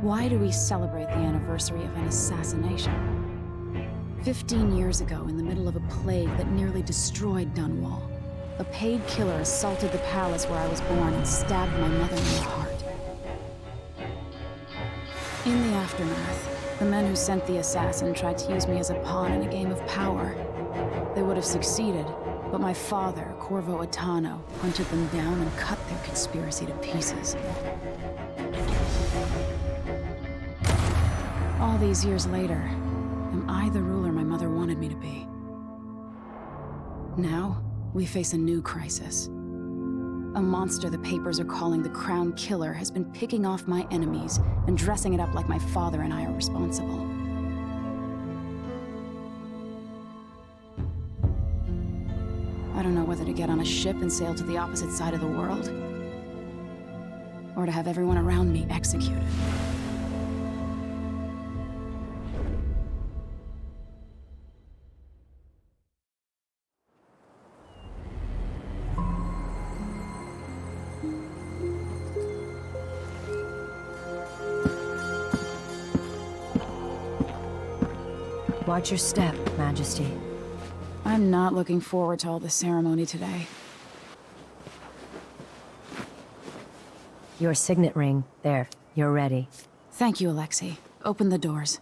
Why do we celebrate the anniversary of an assassination? 15 years ago, in the middle of a plague that nearly destroyed Dunwall, a paid killer assaulted the palace where I was born and stabbed my mother in the heart. In the aftermath, the men who sent the assassin tried to use me as a pawn in a game of power. They would have succeeded, but my father, Corvo Attano, hunted them down and cut their conspiracy to pieces. All these years later, am I the ruler my mother wanted me to be? Now, we face a new crisis. A monster the papers are calling the Crown Killer has been picking off my enemies and dressing it up like my father and I are responsible. I don't know whether to get on a ship and sail to the opposite side of the world, or to have everyone around me executed. Watch your step, Majesty. I'm not looking forward to all the ceremony today. Your signet ring. There, you're ready. Thank you, Alexei. Open the doors.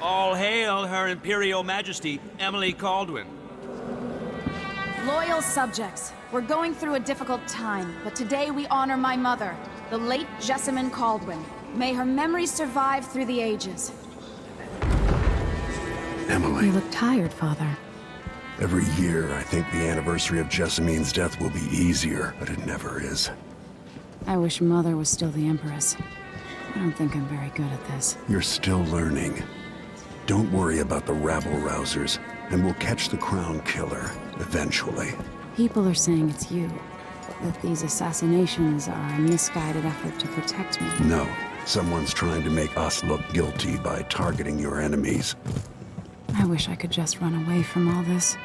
All hail Her Imperial Majesty, Emily Caldwin. Loyal subjects, we're going through a difficult time, but today we honor my mother, the late Jessamine Caldwin. May her memory survive through the ages. Emily. You look tired, Father. Every year, I think the anniversary of Jessamine's death will be easier, but it never is. I wish Mother was still the Empress. I don't think I'm very good at this. You're still learning. Don't worry about the rabble-rousers, and we'll catch the Crown Killer, eventually. People are saying it's you. That these assassinations are a misguided effort to protect me. No, someone's trying to make us look guilty by targeting your enemies. I wish I could just run away from all this.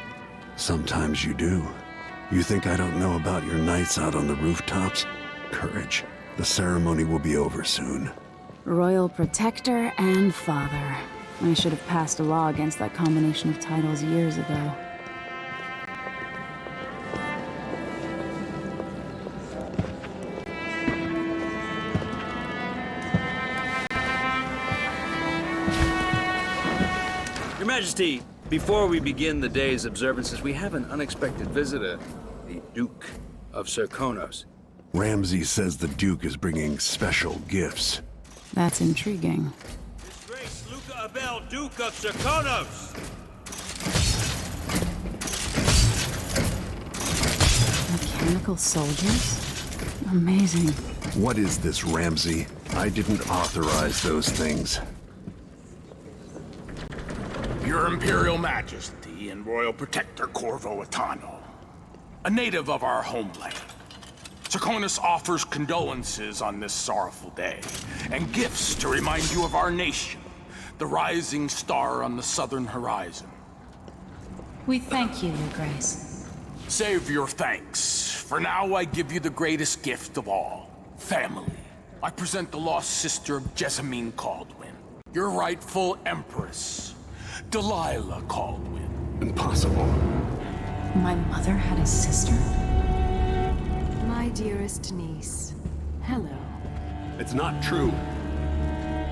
Sometimes you do. You think I don't know about your nights out on the rooftops? Courage. The ceremony will be over soon. Royal Protector and Father. I should have passed a law against that combination of titles years ago. Your Majesty, before we begin the day's observances, we have an unexpected visitor, the Duke of Serkonos. Ramsay says the Duke is bringing special gifts. That's intriguing. His Grace Luca Abel, Duke of Serkonos! Mechanical soldiers? Amazing. What is this, Ramsay? I didn't authorize those things. Your Imperial Majesty and Royal Protector Corvo Attano, a native of our homeland. Serkonos offers condolences on this sorrowful day, and gifts to remind you of our nation, the rising star on the southern horizon. We thank you, Your Grace. Save your thanks. For now, I give you the greatest gift of all, family. I present the lost sister of Jessamine Caldwin, your rightful Empress, Delilah Caldwin. Impossible. My mother had a sister? My dearest niece, hello. It's not true.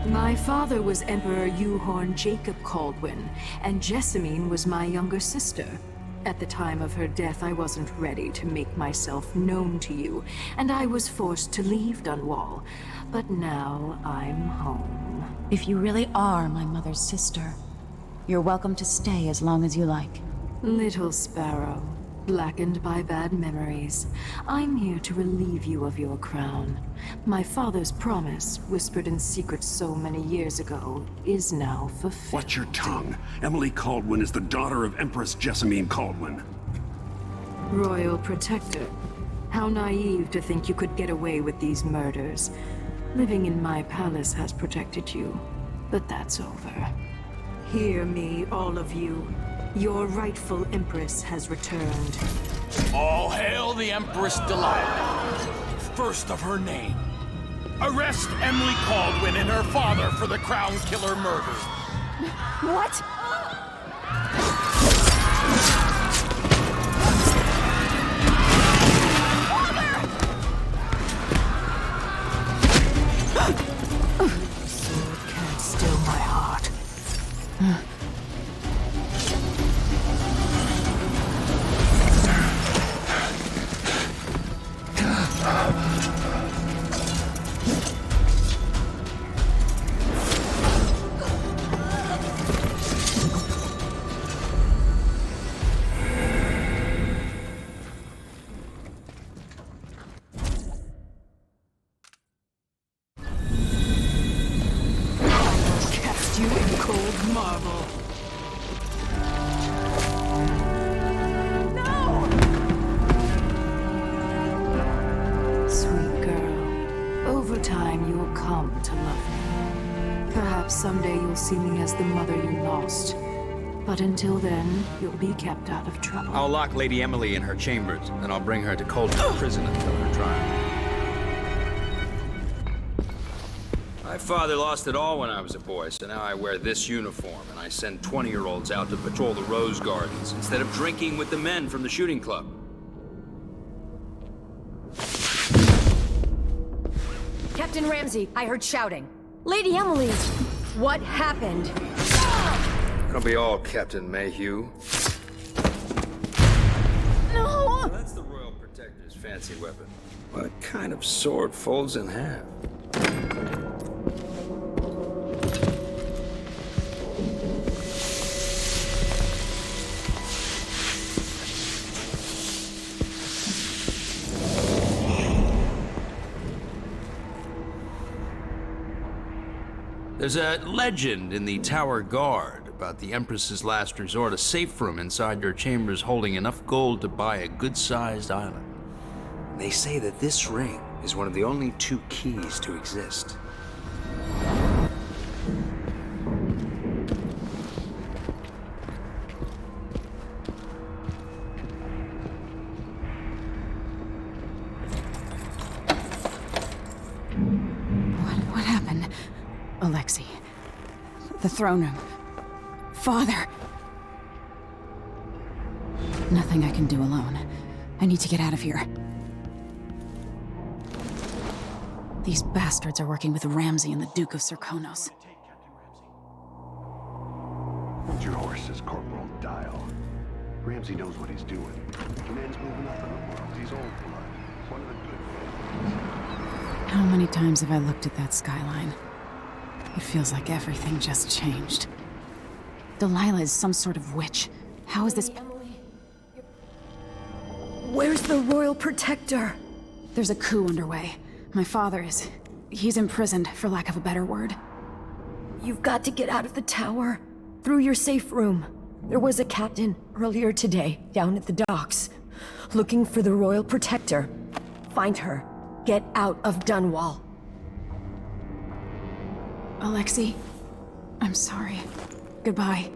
My father was Emperor Euhorn Jacob Caldwin, and Jessamine was my younger sister. At the time of her death, I wasn't ready to make myself known to you, and I was forced to leave Dunwall. But now I'm home. If you really are my mother's sister, you're welcome to stay as long as you like. Little sparrow, blackened by bad memories, I'm here to relieve you of your crown. My father's promise, whispered in secret so many years ago, is now fulfilled. Watch your tongue. Emily Caldwin is the daughter of Empress Jessamine Caldwin. Royal Protector, how naive to think you could get away with these murders. Living in my palace has protected you, but that's over. Hear me, all of you. Your rightful Empress has returned. All hail the Empress Delilah, first of her name. Arrest Emily Caldwin and her father for the Crown Killer murder. What? Sword can't still my heart. Cast you in cold marble. Sweet girl, over time you will come to love me. Perhaps someday you'll see me as the mother you lost. But until then, you'll be kept out of trouble. I'll lock Lady Emily in her chambers, and I'll bring her to Coldwood Prison until her trial. My father lost it all when I was a boy, so now I wear this uniform, and I send 20-year-olds out to patrol the rose gardens instead of drinking with the men from the shooting club. Captain Ramsey, I heard shouting. Lady Emily, what happened? It'll be all Captain Mayhew. No! That's the Royal Protector's fancy weapon. What kind of sword folds in half? There's a legend in the Tower Guard about the Empress's last resort, a safe room inside your chambers holding enough gold to buy a good-sized island. They say that this ring is one of the only 2 keys to exist. What happened? Alexei. The throne room. Father. Nothing I can do alone. I need to get out of here. These bastards are working with Ramsey and the Duke of Serkonos. Hold your horses, Corporal Dial. Ramsey knows what he's doing. The man's moving up in the world. He's old blood. One of the good families. How many times have I looked at that skyline? It feels like everything just changed. Delilah is some sort of witch. How is this? Where's the Royal Protector? There's a coup underway. My father is... he's imprisoned, for lack of a better word. You've got to get out of the tower. Through your safe room. There was a captain earlier today, down at the docks. Looking for the Royal Protector. Find her. Get out of Dunwall. Alexei, I'm sorry. Goodbye.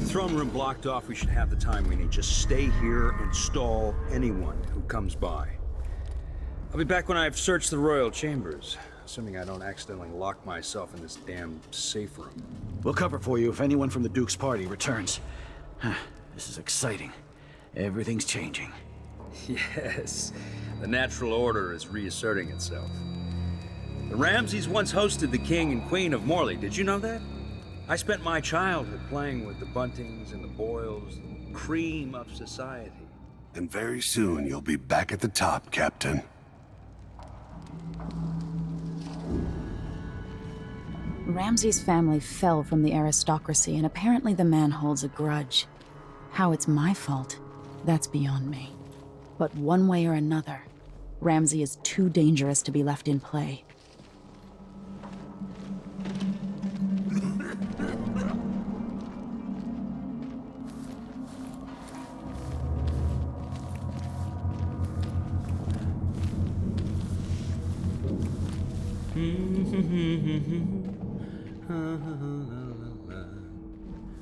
Throne room blocked off. We should have the time we need. Just stay here and stall anyone who comes by. I'll be back when I've searched the royal chambers, assuming I don't accidentally lock myself in this damn safe room. We'll cover for you if anyone from the Duke's party returns. This is exciting. Everything's changing. Yes, the natural order is reasserting itself. The Ramseys once hosted the King and Queen of Morley. Did you know that? I spent my childhood playing with the Buntings and the Boyles, the cream of society. And very soon you'll be back at the top, Captain. Ramsay's family fell from the aristocracy, and apparently the man holds a grudge. How it's my fault, that's beyond me. But one way or another, Ramsay is too dangerous to be left in play.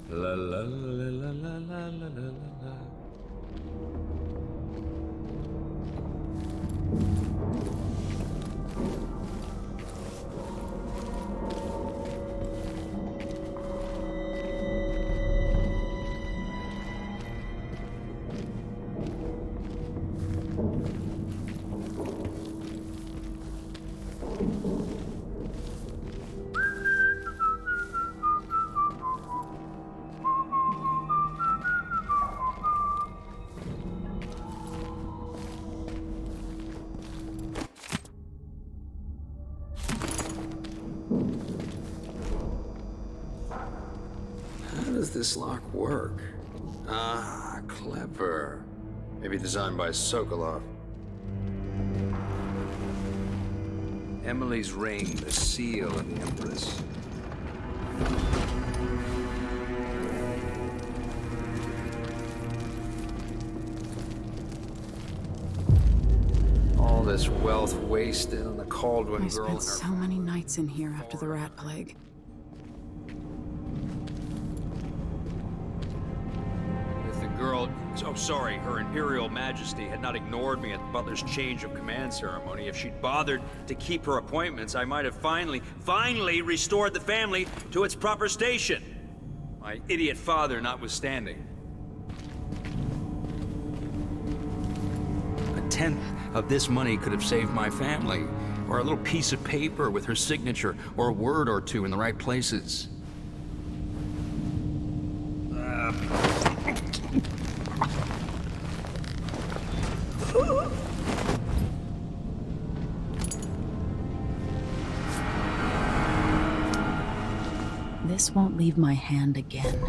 La la la la la la la la la. How does this lock work? Ah, clever. Maybe designed by Sokolov. Emily's ring, the seal of the Empress. All this wealth wasted on the Caldwin I girl and spent her... so many nights in here after the rat plague. If the girl... Oh, sorry, Her Imperial Majesty had not ignored me at the butler's change of command ceremony. If she'd bothered to keep her appointments, I might have finally restored the family to its proper station. My idiot father notwithstanding. A tenth of this money could have saved my family, or a little piece of paper with her signature, or a word or two in the right places. just won't leave my hand again.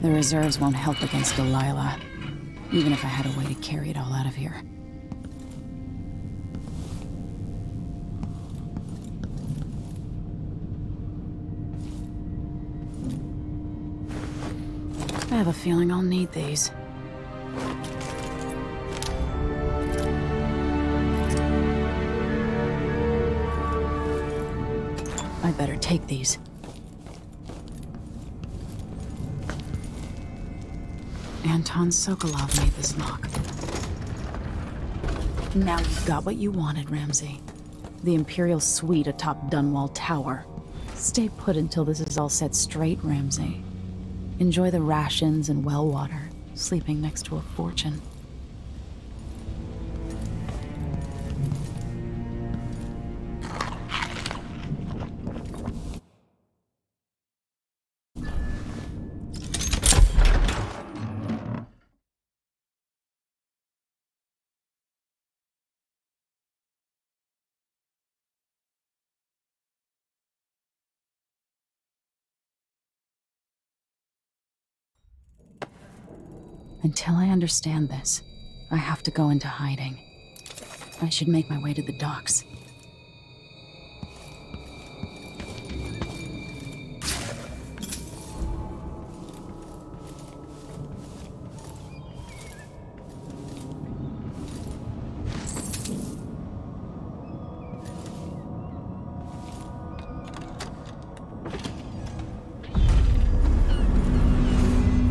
The reserves won't help against Delilah, even if I had a way to carry it all out of here. I have a feeling I'll need these. I better take these. Anton Sokolov made this lock. Now you've got what you wanted, Ramsey. The Imperial Suite atop Dunwall Tower. Stay put until this is all set straight, Ramsey. Enjoy the rations and well water, sleeping next to a fortune. Until I understand this, I have to go into hiding. I should make my way to the docks.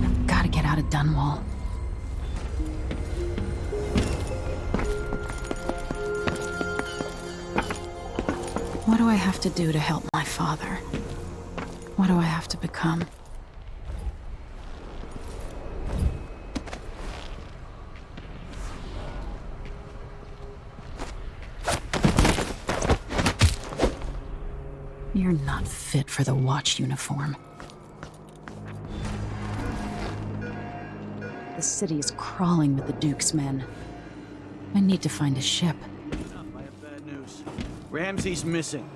I've got to get out of Dunwall. What do I have to do to help my father? What do I have to become? You're not fit for the Watch uniform. The city is crawling with the Duke's men. I need to find a ship. I have bad news. Ramsey's missing.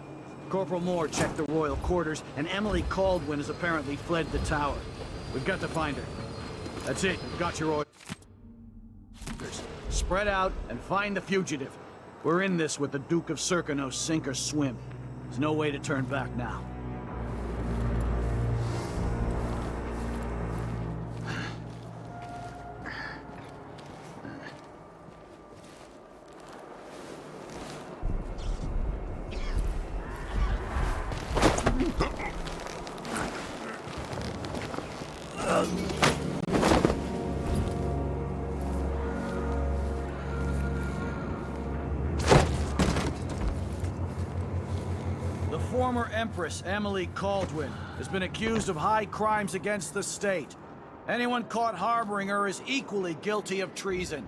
Corporal Moore checked the royal quarters, and Emily Caldwin has apparently fled the tower. We've got to find her. That's it. We've got your orders. Spread out and find the fugitive. We're in this with the Duke of Serkonos, sink or swim. There's no way to turn back now. The former Empress, Emily Caldwin, has been accused of high crimes against the state. Anyone caught harboring her is equally guilty of treason.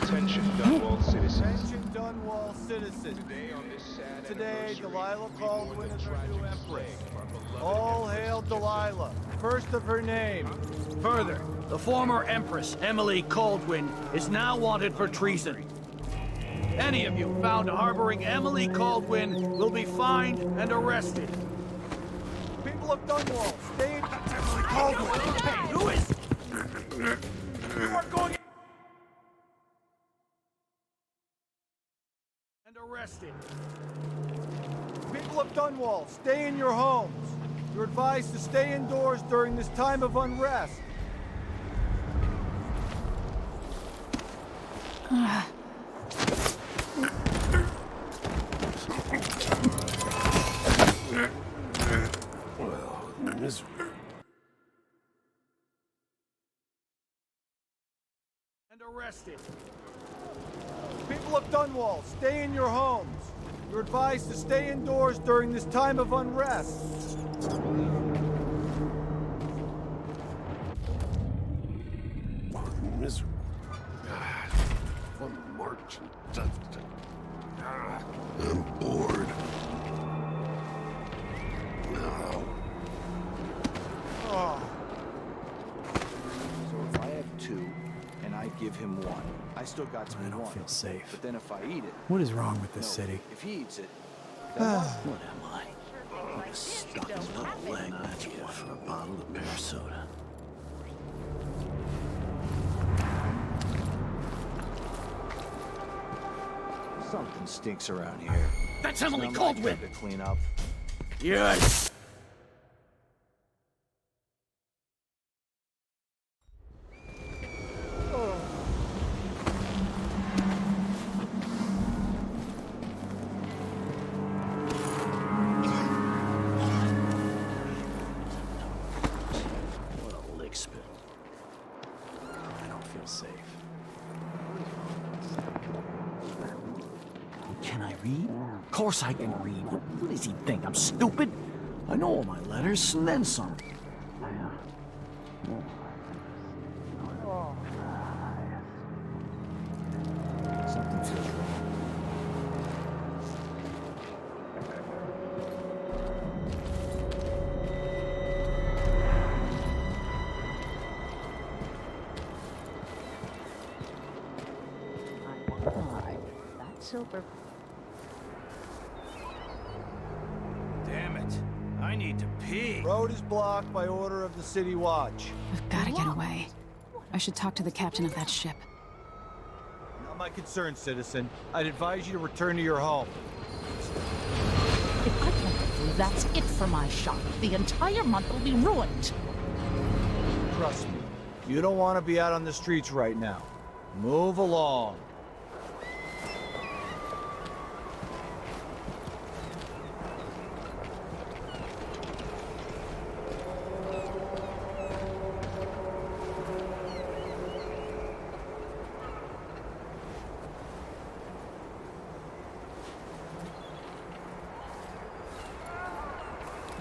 Attention Dunwall citizens. Dunwall citizens. Today, Delilah Caldwin is our new empress. All hail Delilah, first of her name. Further, the former empress, Emily Caldwin, is now wanted for treason. Any of you found harboring Emily Caldwin will be fined and arrested. People of Dunwall, stay in... That's Emily Caldwin! Hey, who is... You are going... And arrested. People of Dunwall, stay in your homes. You're advised to stay indoors during this time of unrest. And arrested. People of Dunwall, stay in your homes. You're advised to stay indoors during this time of unrest. Miserable. God, one march and dust. I'm bored. No. So if I have 2, and I give him 1, I still got some. I don't feel safe. But then if I eat it... What is wrong with this city? If he eats it, then what am I? I'm stuck in a little leg. That's one for a bottle of pear soda. Something stinks around here. That's Emily It's not my Caldwin! job to clean up. Yes! What a lick spit. I don't feel safe. Can I read? Of course I can read. What does he think? I'm stupid? I know all my letters, and then some. Something feels wrong. Silver. Damn it. I need to pee. Road is blocked by order of the City Watch. I've gotta get away. I should talk to the captain of that ship. Not my concern, citizen. I'd advise you to return to your home. If I can't get through, that's it for my shop. The entire month will be ruined. Trust me. You don't want to be out on the streets right now. Move along.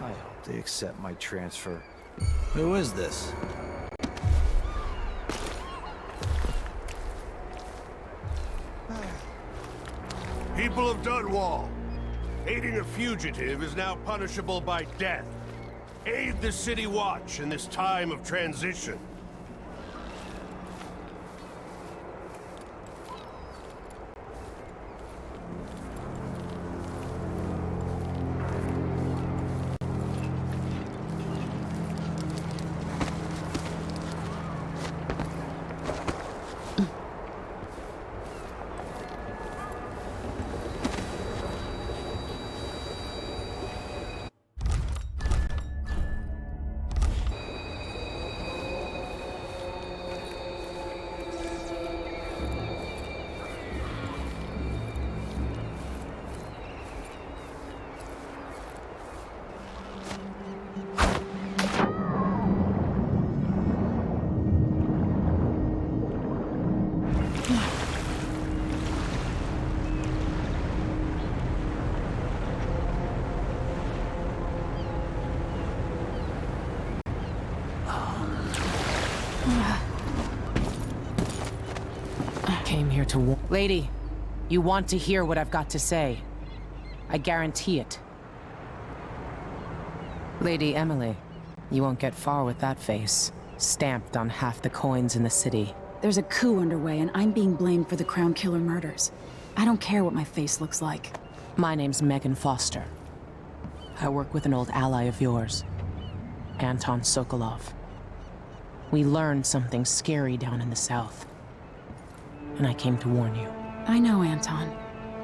I hope they accept my transfer. Who is this? People of Dunwall, aiding a fugitive is now punishable by death. Aid the City Watch in this time of transition. Came here to Lady, You want to hear what I've got to say. I guarantee it. Lady Emily, you won't get far with that face, stamped on half the coins in the city. There's a coup underway, and I'm being blamed for the Crown Killer murders. I don't care what my face looks like. My name's Megan Foster. I work with an old ally of yours, Anton Sokolov. We learned something scary down in the south, and I came to warn you. I know, Anton,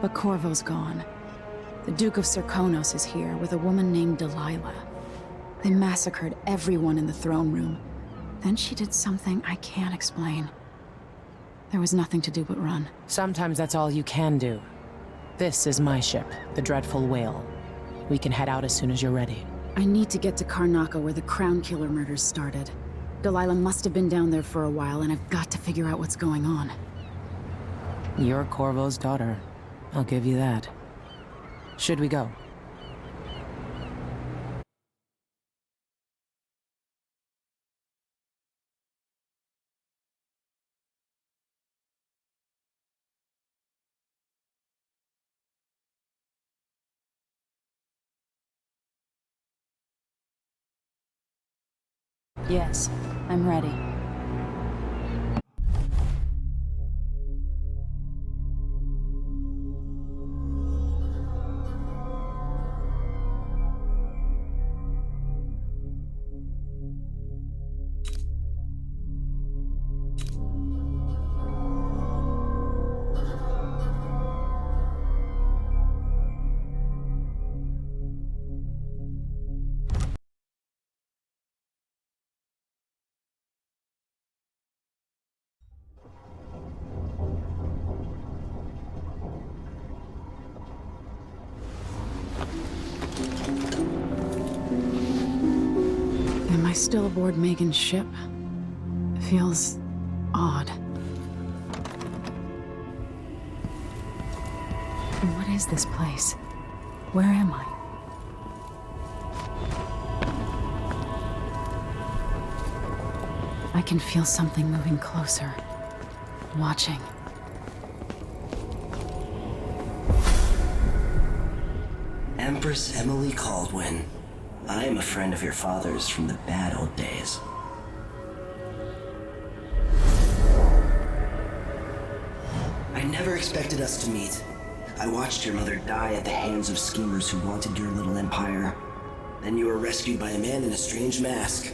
but Corvo's gone. The Duke of Serkonos is here with a woman named Delilah. They massacred everyone in the throne room. Then she did something I can't explain. There was nothing to do but run. Sometimes that's all you can do. This is my ship, the Dreadful Whale. We can head out as soon as you're ready. I need to get to Karnaca where the Crown Killer murders started. Delilah must have been down there for a while, and I've got to figure out what's going on. You're Corvo's daughter. I'll give you that. Should we go? Yes, I'm ready. Am I still aboard Megan's ship? Feels odd. What is this place? Where am I? I can feel something moving closer. Watching. Empress Emily Caldwin. I am a friend of your father's from the bad old days. I never expected us to meet. I watched your mother die at the hands of schemers who wanted your little empire. Then you were rescued by a man in a strange mask.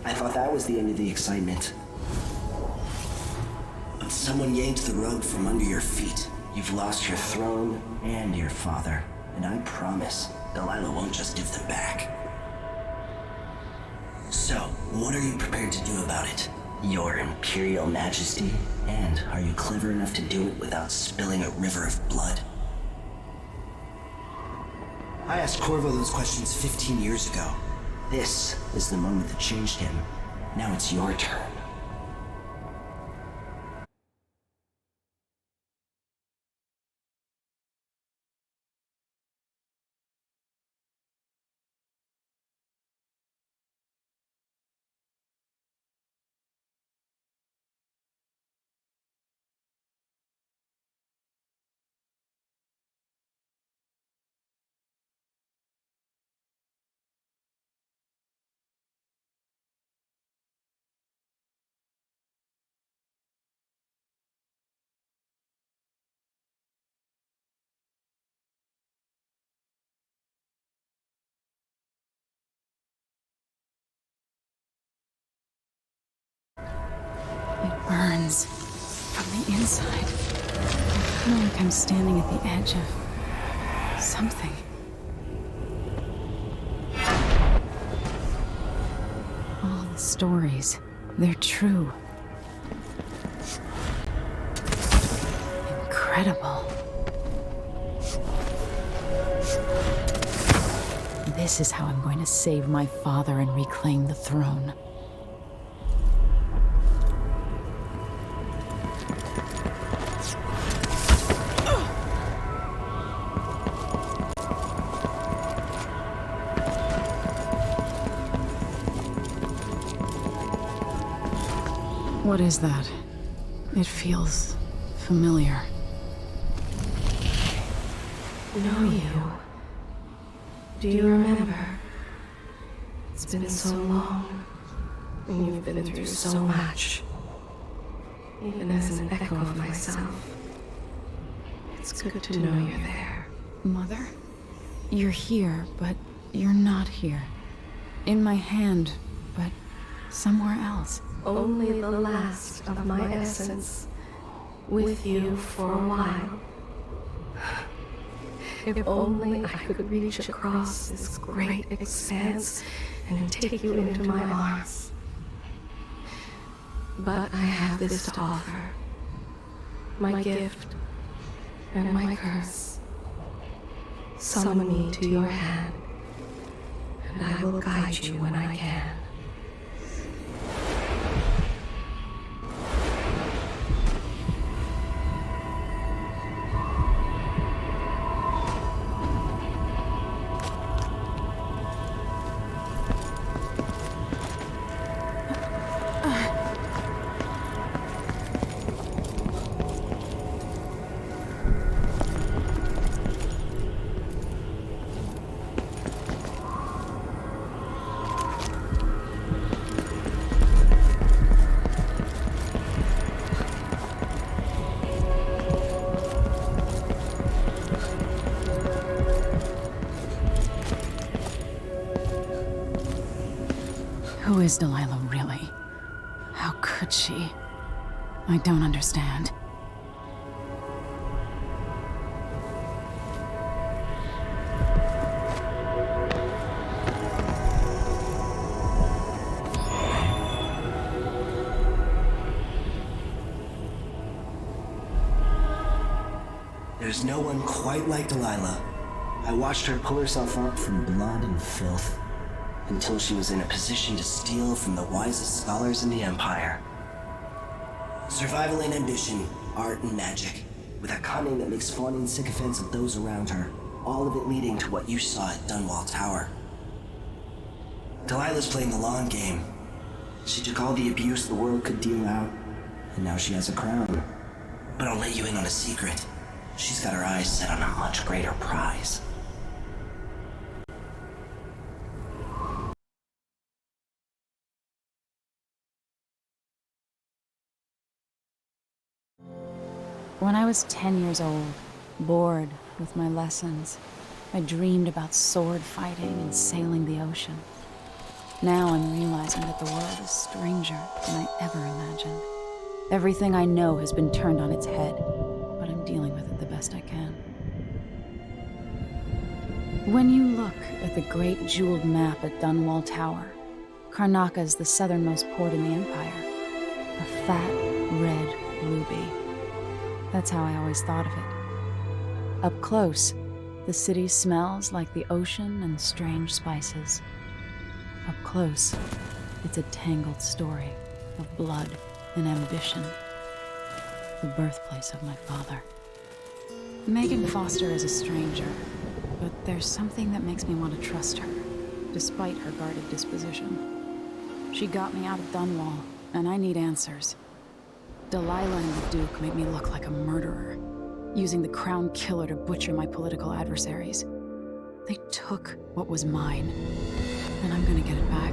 I thought that was the end of the excitement. But someone yanked the rug from under your feet. You've lost your throne and your father. And I promise, Delilah won't just give them back. So, what are you prepared to do about it? Your Imperial Majesty? And are you clever enough to do it without spilling a river of blood? I asked Corvo those questions 15 years ago. This is the moment that changed him. Now it's your turn. It burns from the inside. I feel like I'm standing at the edge of something. All the stories, they're true. Incredible. This is how I'm going to save my father and reclaim the throne. What is that? It feels familiar. know you. Do you remember? It's been so long, and you've been through so much. Even as an echo of myself, it's good to know you're there. Mother? You're here, but you're not here. In my hand, but somewhere else. Only the last of my essence, with you for a while. If only I could reach across this great expanse and take you into my arms. But I have this to offer. My gift and my curse. Summon me to your hand, and I will guide you when I can. Who is Delilah really? How could she? I don't understand. There's no one quite like Delilah. I watched her pull herself up from blood and filth, until she was in a position to steal from the wisest scholars in the Empire. Survival and ambition, art and magic, with a cunning that makes fawning sycophants of those around her, all of it leading to what you saw at Dunwall Tower. Delilah's playing the long game. She took all the abuse the world could deal out, and now she has a crown. But I'll let you in on a secret. She's got her eyes set on a much greater prize. When I was 10 years old, bored with my lessons, I dreamed about sword fighting and sailing the ocean. Now I'm realizing that the world is stranger than I ever imagined. Everything I know has been turned on its head, but I'm dealing with it the best I can. When you look at the great jeweled map at Dunwall Tower, Karnaca is the southernmost port in the Empire. A fat, red ruby. That's how I always thought of it. Up close, the city smells like the ocean and strange spices. Up close, it's a tangled story of blood and ambition. The birthplace of my father. Megan Foster is a stranger, but there's something that makes me want to trust her, despite her guarded disposition. She got me out of Dunwall, and I need answers. Delilah and the Duke made me look like a murderer, using the Crown Killer to butcher my political adversaries. They took what was mine, and I'm gonna get it back.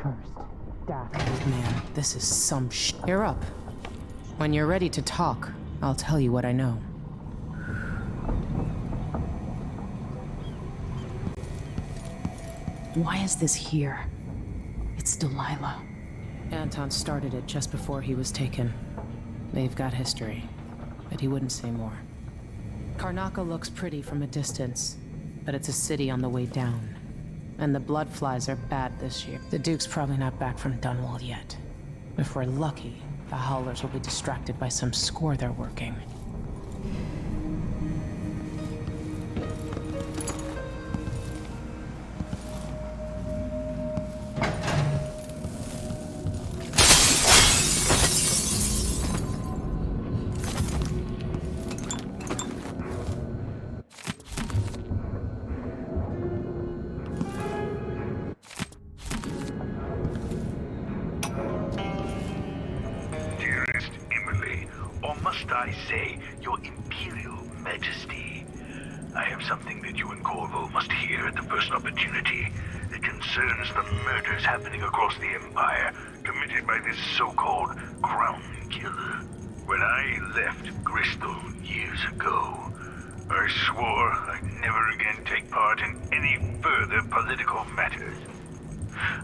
Cursed, daft old man. This is some You're up. When you're ready to talk, I'll tell you what I know. Why is this here? It's Delilah. Anton started it just before he was taken. They've got history, but he wouldn't say more. Karnaca looks pretty from a distance, but it's a city on the way down. And the blood flies are bad this year. The Duke's probably not back from Dunwall yet. If we're lucky, the Howlers will be distracted by some score they're working. I say, Your Imperial Majesty, I have something that you and Corvo must hear at the first opportunity. It concerns the murders happening across the Empire, committed by this so-called Crown Killer. When I left Bristol years ago, I swore I'd never again take part in any further political matters.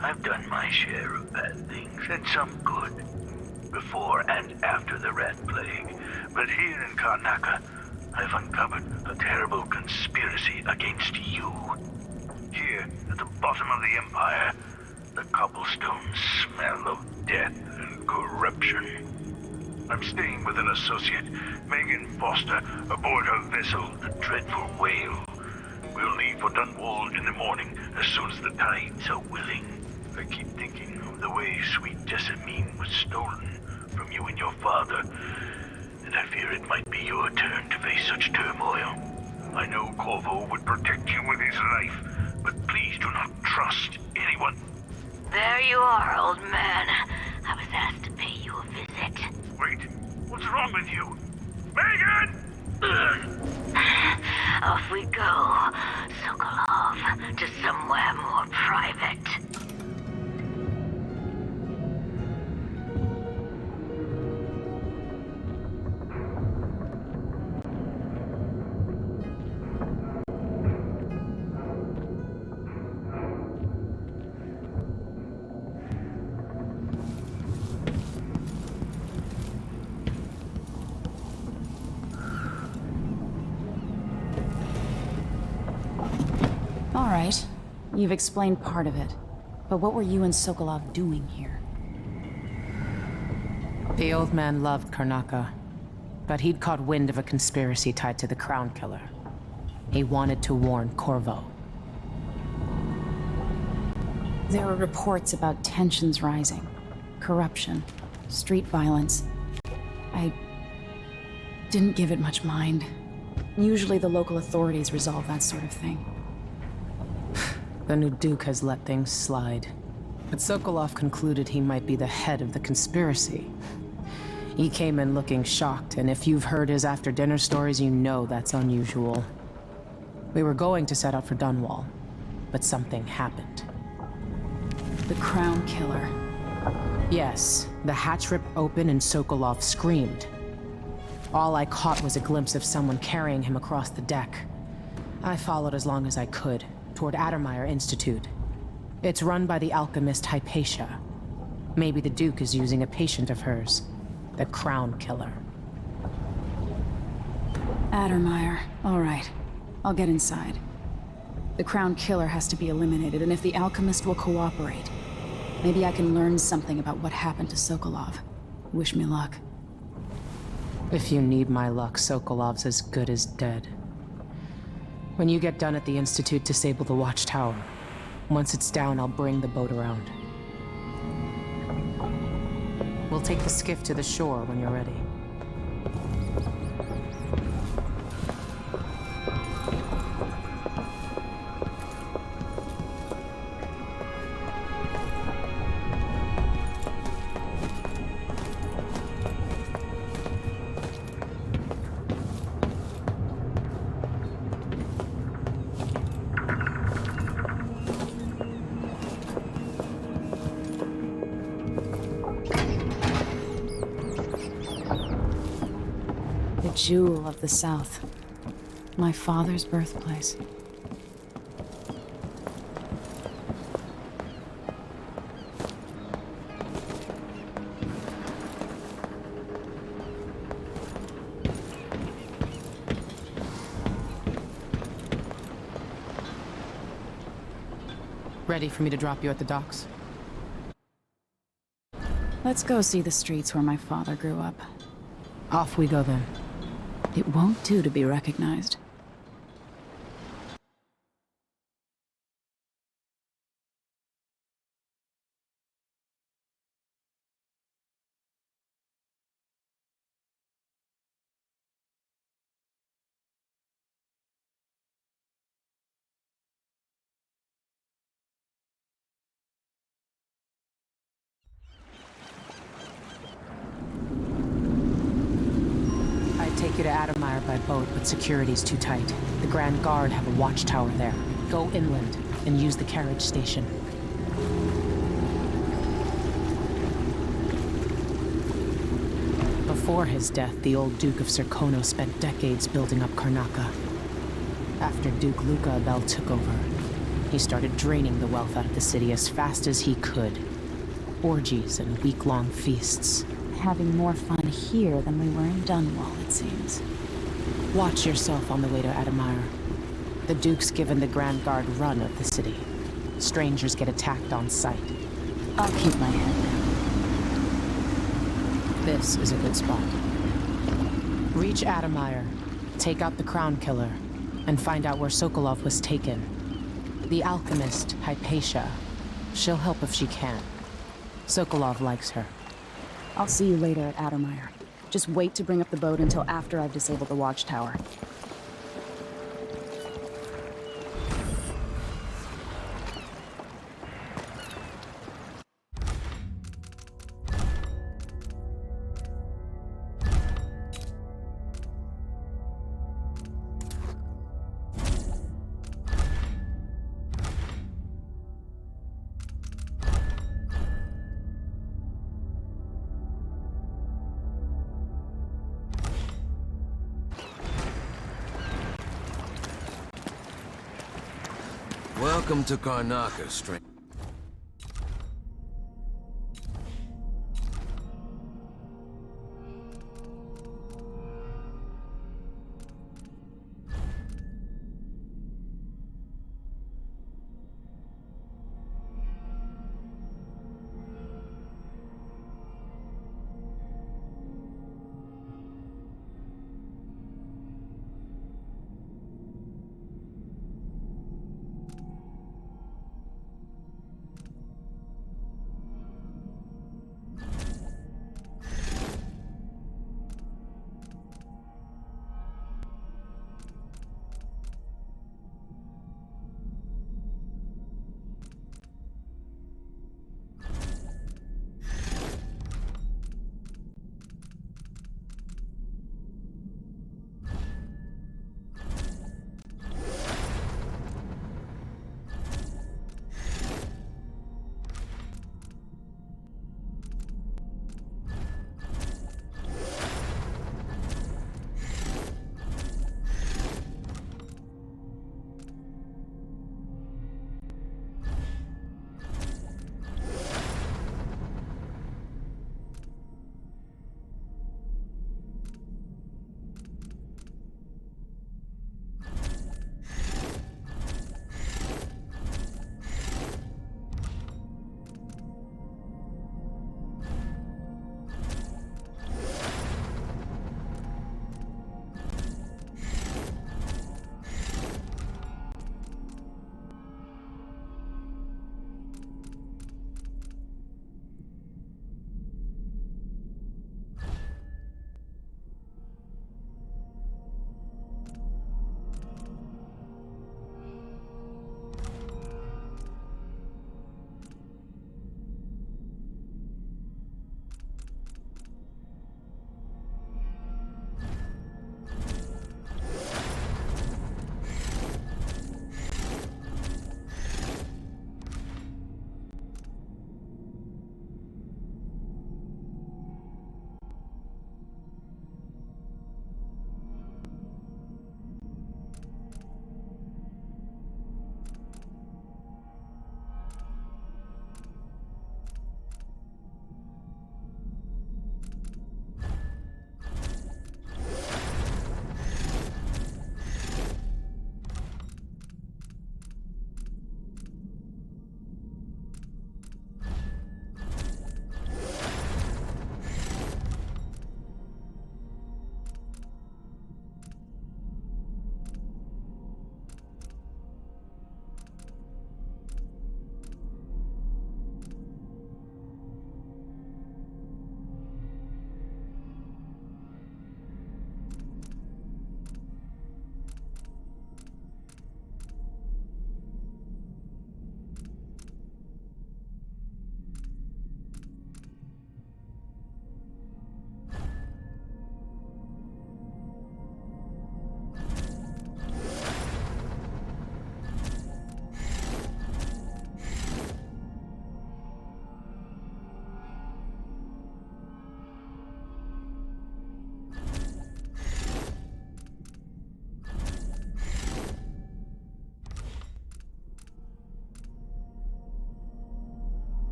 I've done my share of bad things, and some good, before and after the Rat Plague. But here in Karnaca, I've uncovered a terrible conspiracy against you. Here, at the bottom of the Empire, the cobblestones smell of death and corruption. I'm staying with an associate, Megan Foster, aboard her vessel, the Dreadful Whale. We'll leave for Dunwall in the morning, as soon as the tides are willing. I keep thinking of the way sweet Jessamine was stolen from you and your father, and I fear it might be your turn to face such turmoil. I know Corvo would protect you with his life, but please do not trust anyone. There you are, old man. I was asked to pay you a visit. Wait, what's wrong with you? Megan! Off we go, Sokolov, to somewhere more private. All right. You've explained part of it. But what were you and Sokolov doing here? The old man loved Karnaca, but he'd caught wind of a conspiracy tied to the Crown Killer. He wanted to warn Corvo. There were reports about tensions rising, corruption, street violence. I didn't give it much mind. Usually the local authorities resolve that sort of thing. The new Duke has let things slide. But Sokolov concluded he might be the head of the conspiracy. He came in looking shocked, and if you've heard his after-dinner stories, you know that's unusual. We were going to set out for Dunwall, but something happened. The Crown Killer. Yes, the hatch ripped open and Sokolov screamed. All I caught was a glimpse of someone carrying him across the deck. I followed as long as I could, toward Addermeyer Institute. It's run by the alchemist Hypatia. Maybe the Duke is using a patient of hers, the Crown Killer. Addermeyer. All right. I'll get inside. The Crown Killer has to be eliminated, and if the alchemist will cooperate, maybe I can learn something about what happened to Sokolov. Wish me luck. If you need my luck, Sokolov's as good as dead. When you get done at the Institute, disable the watchtower. Once it's down, I'll bring the boat around. We'll take the skiff to the shore when you're ready. jewel of the South. My father's birthplace. Ready for me to drop you at the docks? Let's go see the streets where my father grew up. Off we go then. It won't do to be recognized. I'd take you to Adamire by boat, but security's too tight. The Grand Guard have a watchtower there. Go inland and use the carriage station. Before his death, the old Duke of Serkono spent decades building up Karnaca. After Duke Luca Abel took over, he started draining the wealth out of the city as fast as he could. Orgies and week-long feasts. Having more fun here than we were in Dunwall, it seems. Watch yourself on the way to Adamire. The Duke's given the Grand Guard run of the city. Strangers get attacked on sight. I'll keep my head down. This is a good spot. Reach Adamire, take out the Crown Killer, and find out where Sokolov was taken. The alchemist, Hypatia. She'll help if she can. Sokolov likes her. I'll see you later at Adamire. Just wait to bring up the boat until after I've disabled the watchtower. Welcome to Karnaca, stranger.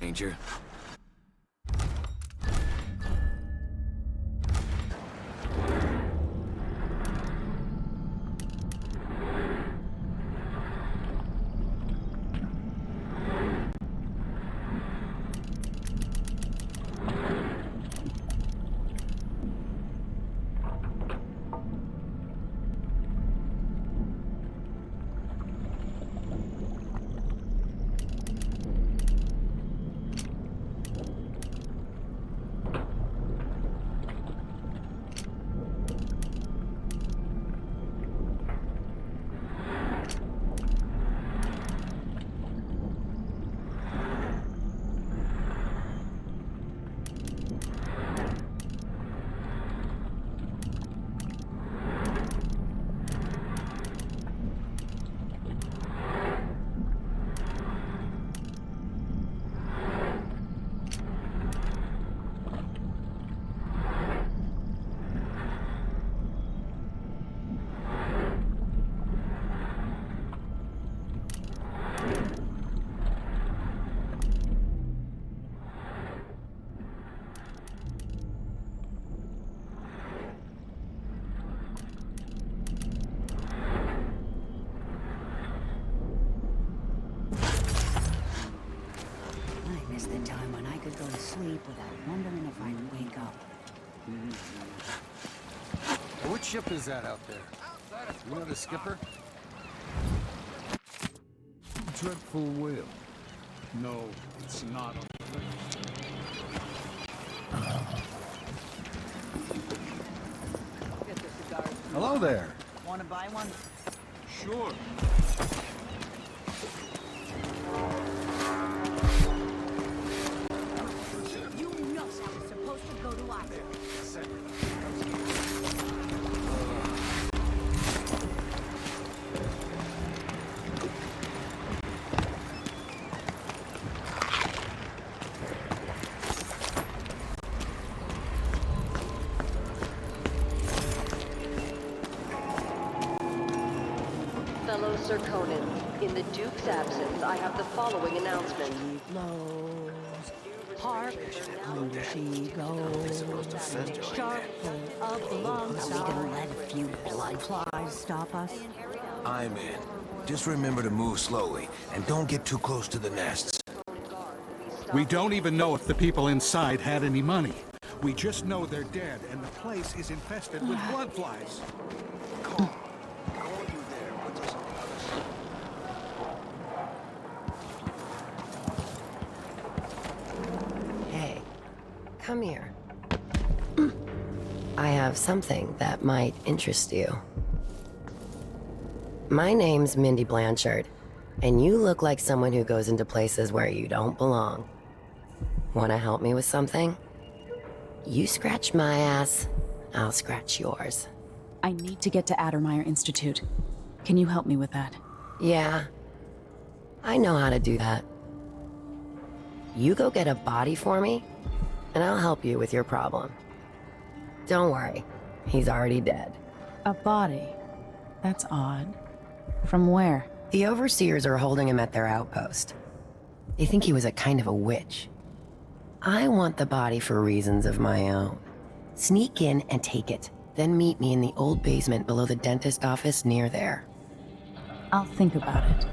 stranger. I miss the time when I could go to sleep without wondering if I'd wake up. Which ship is that out there? You know the skipper? Dreadful whale. No, it's not on the list. Hello there. Want to buy one? Sure. You know I was supposed to go to Ireland. Fellow Sir Conan, in the Duke's absence, I have the following announcement. Hark, under she goes. Sharp up alongside. Are we gonna let a few blood flies stop us? I'm in. Just remember to move slowly, and don't get too close to the nests. We don't even know if the people inside had any money. We just know they're dead, and the place is infested with blood flies. Hey, come here. I have something that might interest you. My name's Mindy Blanchard, and you look like someone who goes into places where you don't belong. Want to help me with something? You scratch my ass, I'll scratch yours. I need to get to Addermeyer Institute. Can you help me with that? Yeah, I know how to do that. You go get a body for me, and I'll help you with your problem. Don't worry, he's already dead. A body? That's odd. From where? The overseers are holding him at their outpost. They think he was a kind of a witch. I want the body for reasons of my own. Sneak in and take it, then meet me in the old basement below the dentist office near there. I'll think about it.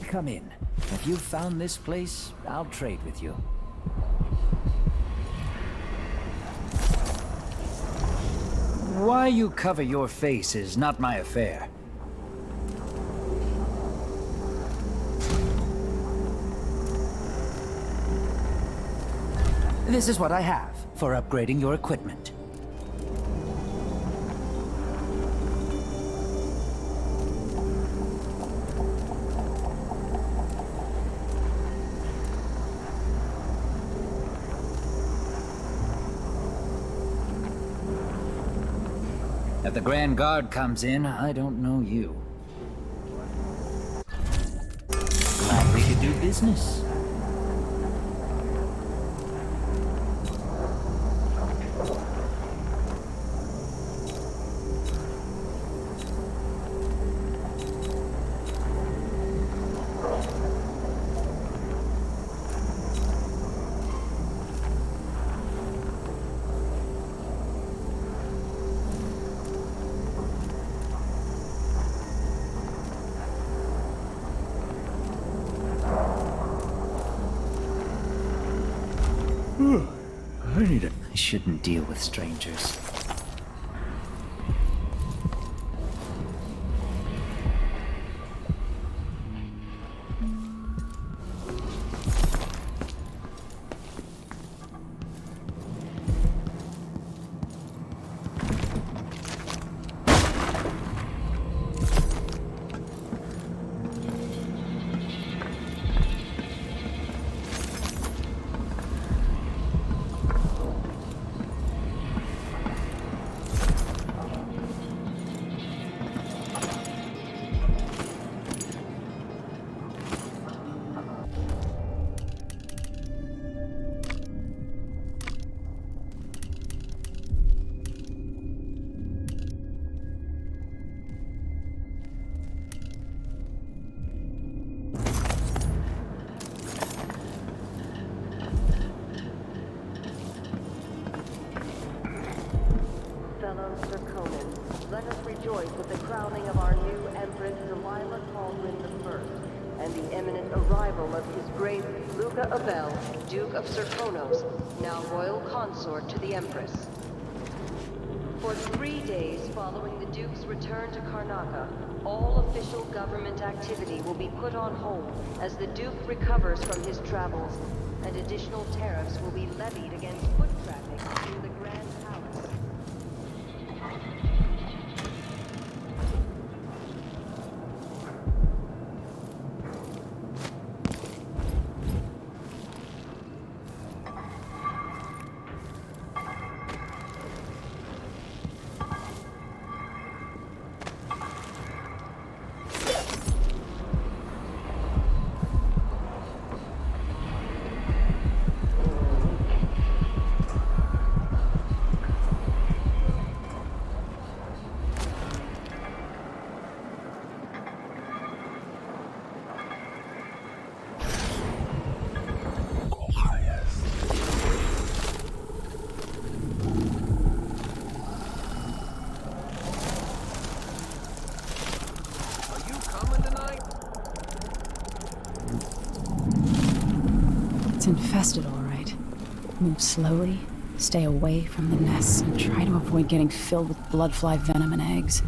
Come in. If you've found this place, I'll trade with you. Why you cover your face is not my affair. This is what I have for upgrading your equipment. If the Grand Guard comes in, I don't know you. business. I shouldn't deal with strangers. Fellow Sir Conan, let us rejoice with the crowning of our new Empress Delilah Baldwin I, and the imminent arrival of his great Luca Abel, Duke of Serkonos, now royal consort to the Empress. For 3 days following the Duke's return to Karnaca, all official government activity will be put on hold as the Duke recovers from his travels, and additional tariffs will be levied against foot traffic through the Grand Palace. It's infested, all right. Move slowly, stay away from the nests, and try to avoid getting filled with bloodfly venom and eggs.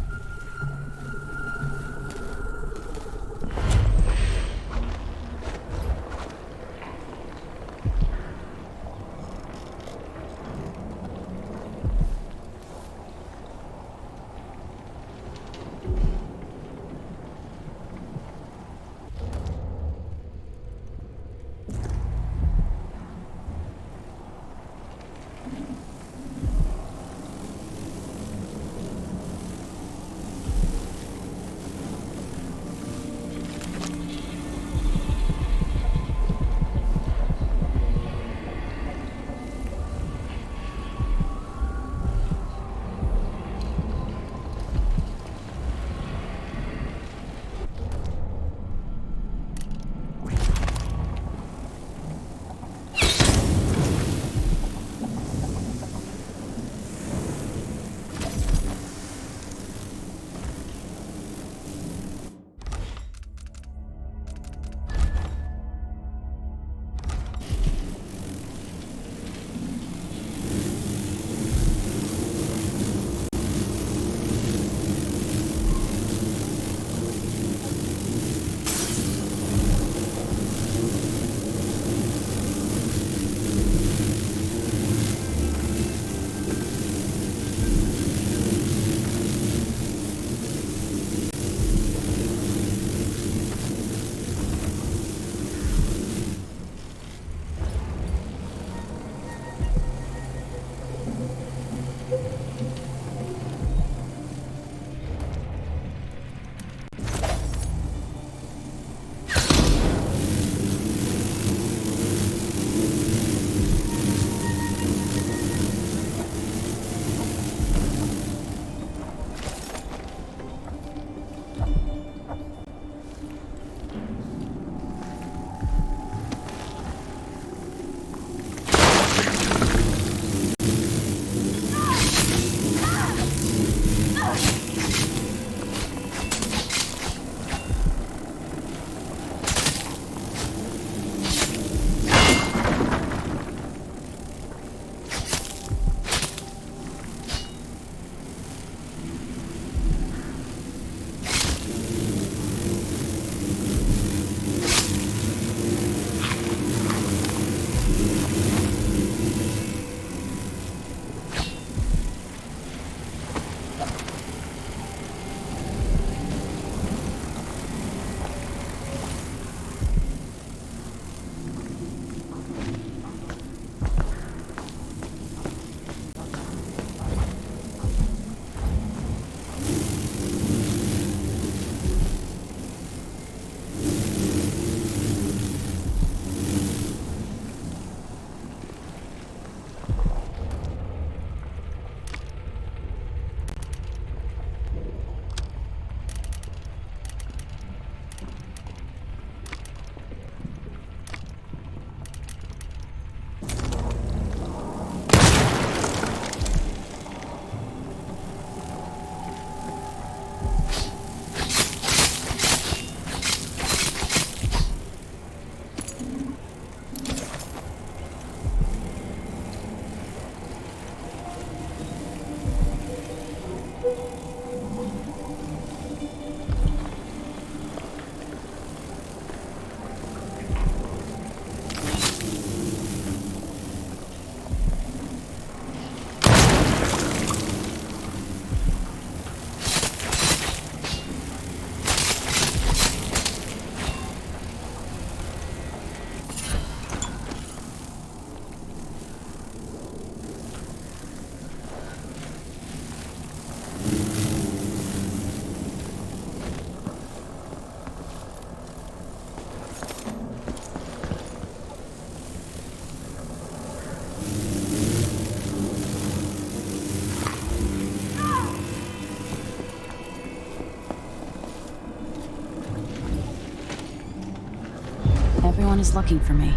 Everyone is looking for me.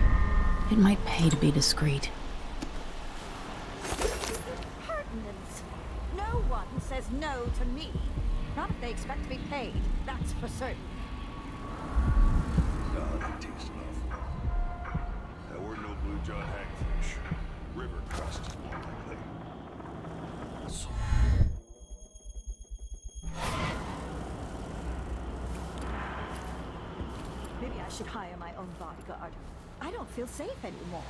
It might pay to be discreet. Impertinence! No one says no to me. Not if they expect to be paid, that's for certain. That tastes enough. There were no blue-jawed hagfish. River crust is more likely. Maybe I should hire my own bodyguard. I don't feel safe anymore.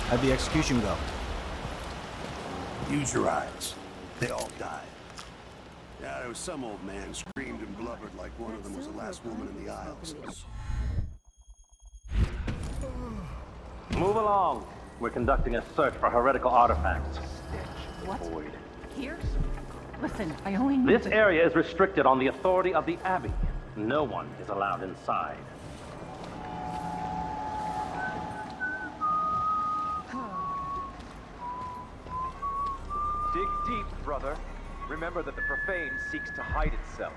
How'd the execution go? Use your eyes. They all died. Yeah, there was some old man screamed and blubbered like one of them was the last woman in the aisles. Move along. We're conducting a search for heretical artifacts. What? Void. Here? Listen, I only need This to... area is restricted on the authority of the Abbey. No one is allowed inside. Dig deep, brother. Remember that the profane seeks to hide itself.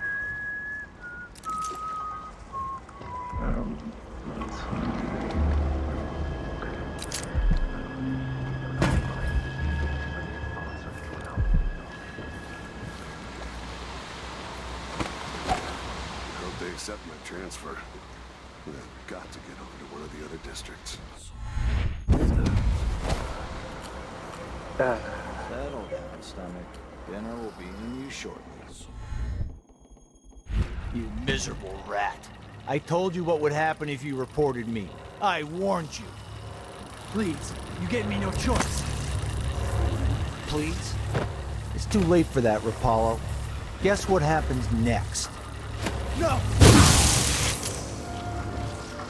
I hope they accept my transfer. I've got to get over to one of the other districts. Settle down, stomach. Dinner will be in you shortly. You miserable rat. I told you what would happen if you reported me. I warned you. Please, you gave me no choice. Please? It's too late for that, Rapallo. Guess what happens next? No!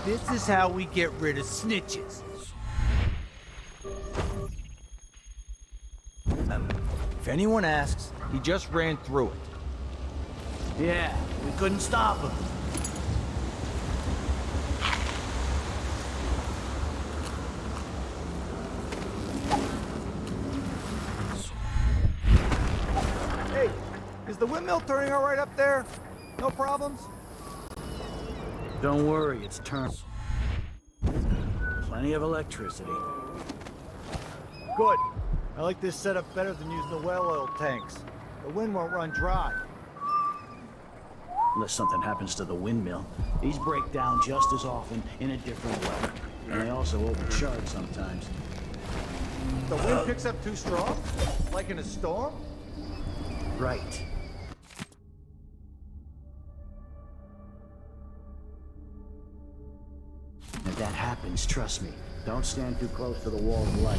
This is how we get rid of snitches. If anyone asks, he just ran through it. Yeah, we couldn't stop him. Hey, is the windmill turning all right up there? No problems? Don't worry, it's turned. Plenty of electricity. Good. I like this setup better than using the well oil tanks. The wind won't run dry. Unless something happens to the windmill. These break down just as often in a different way. And they also overcharge sometimes. The wind picks up too strong? Like in a storm? Right. If that happens, trust me, don't stand too close to the wall of light.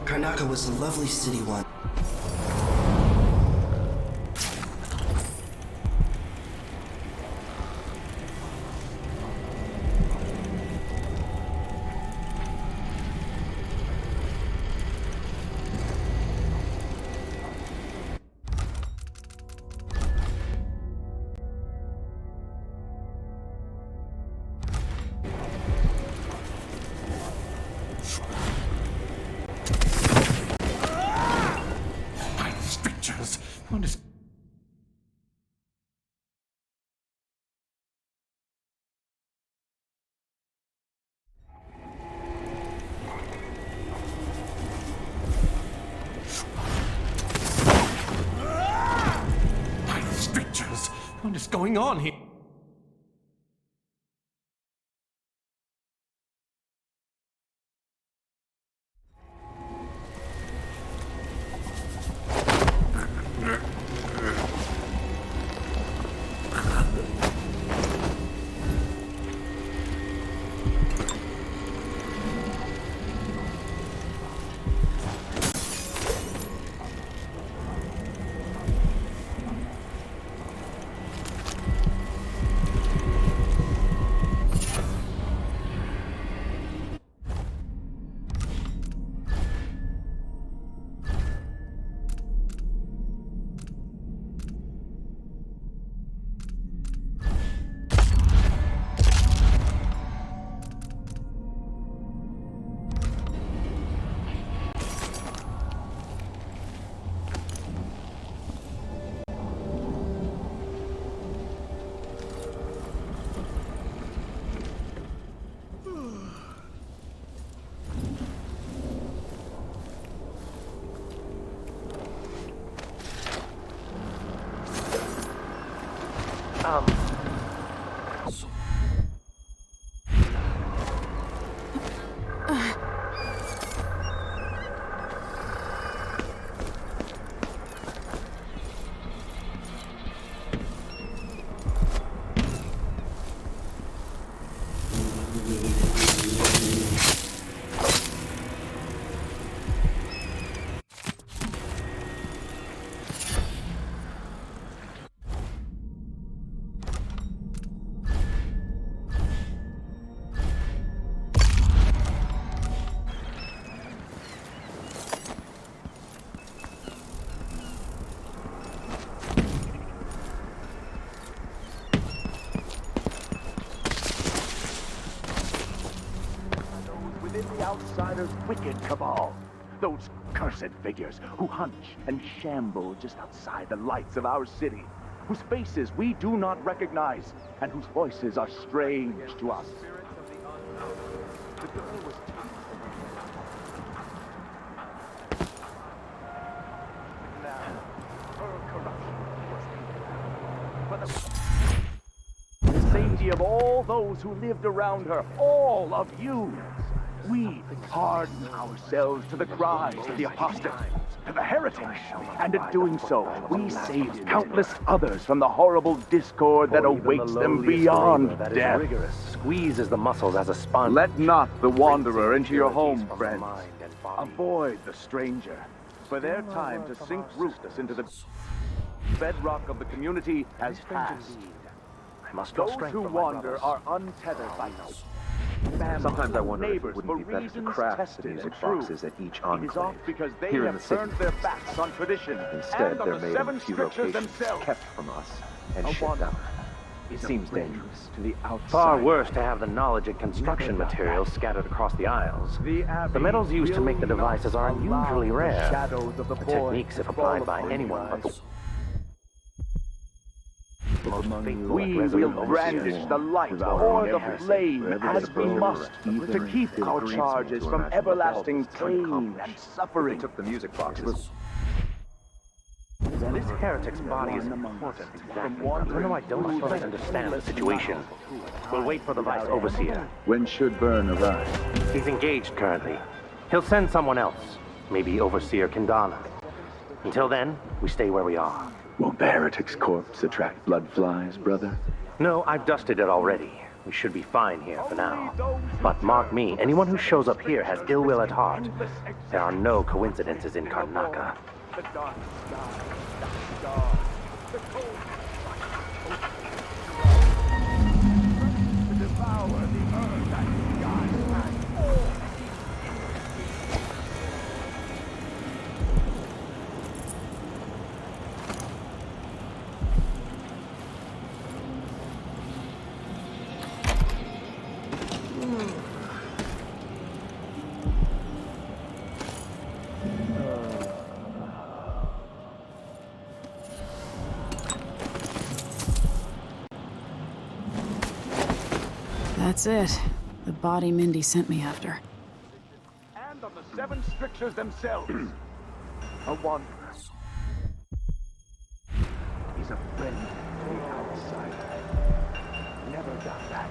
Karnaca was a lovely city once. What is... Strictures! What is going on here? Outsider's wicked cabal. Those cursed figures who hunch and shamble just outside the lights of our city, whose faces we do not recognize, and whose voices are strange to us. The girl was for the safety of all those who lived around her, all of you. We harden ourselves to the cries of the apostate, to the heretic, and in doing so, we save countless others from the horrible discord that awaits them beyond death. Squeezes the muscles as a sponge. Let not the wanderer into your home, friends. Avoid the stranger, for their time to sink roots into the bedrock of the community has passed. Those who wander are untethered by no. Sometimes I wonder if it neighbors, wouldn't be better to craft the music boxes at each enclave. Because they Here in have the city. turned their backs on tradition. Instead, and on they're the made seven in a few scriptures locations, themselves. kept from us, and shipped out. It seems dangerous. To the outside. Far worse to have the knowledge and construction materials scattered across the aisles. The metals used to make the devices are unusually rare. The techniques, if applied by anyone but the We will brandish the light or the flame as we must to keep our charges from everlasting pain and suffering. Took the music boxes. This heretic's body is important. No, I don't fully understand the situation. We'll wait for the vice overseer. When should Byrne arrive? He's engaged currently. He'll send someone else. Maybe Overseer Kendana. Until then, we stay where we are. Won't the heretic's corpse attract blood flies, brother? No, I've dusted it already. We should be fine here for now. But mark me, anyone who shows up here has ill will at heart. There are no coincidences in Karnaca. The dark sky, the stars, the cold to devour the earth and sky. That's it. The body Mindy sent me after. And on the seven strictures themselves. A wanderer. He's a friend to the outsider. Never doubt that.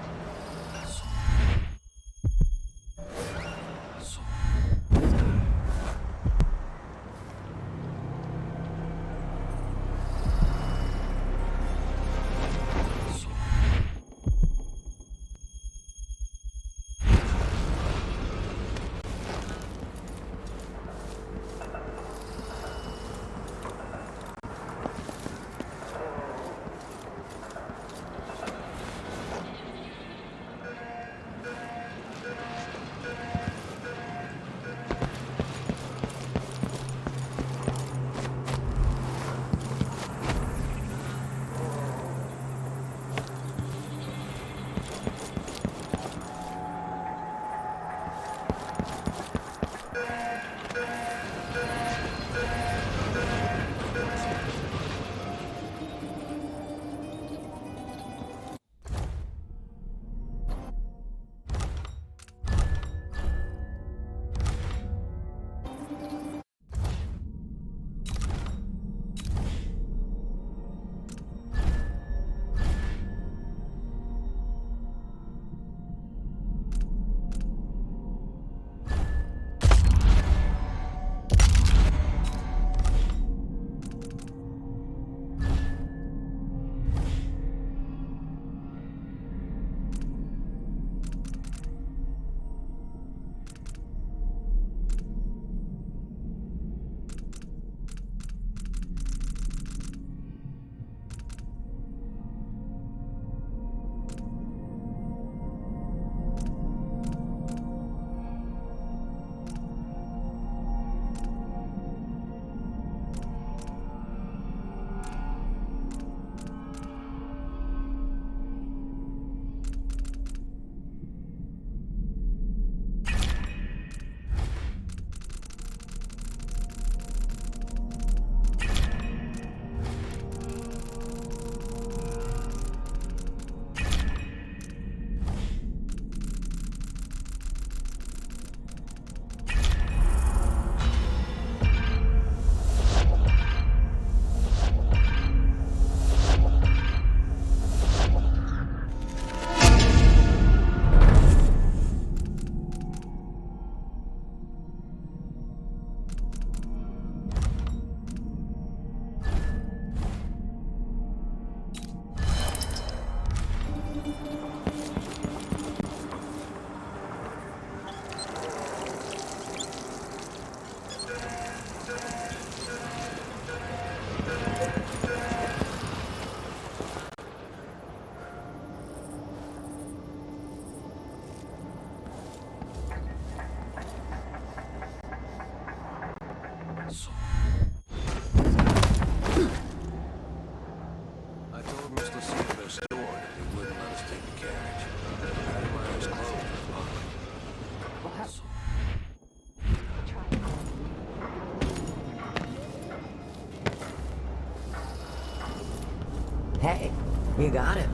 Hey, you got it.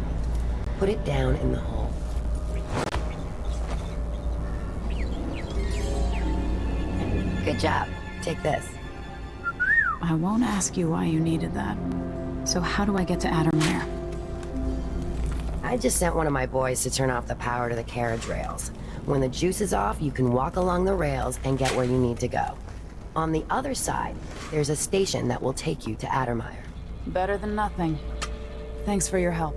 Put it down in the hole. Good job. Take this. I won't ask you why you needed that. So how do I get to Addermire? I just sent one of my boys to turn off the power to the carriage rails. When the juice is off, you can walk along the rails and get where you need to go. On the other side, there's a station that will take you to Addermire. Better than nothing. Thanks for your help.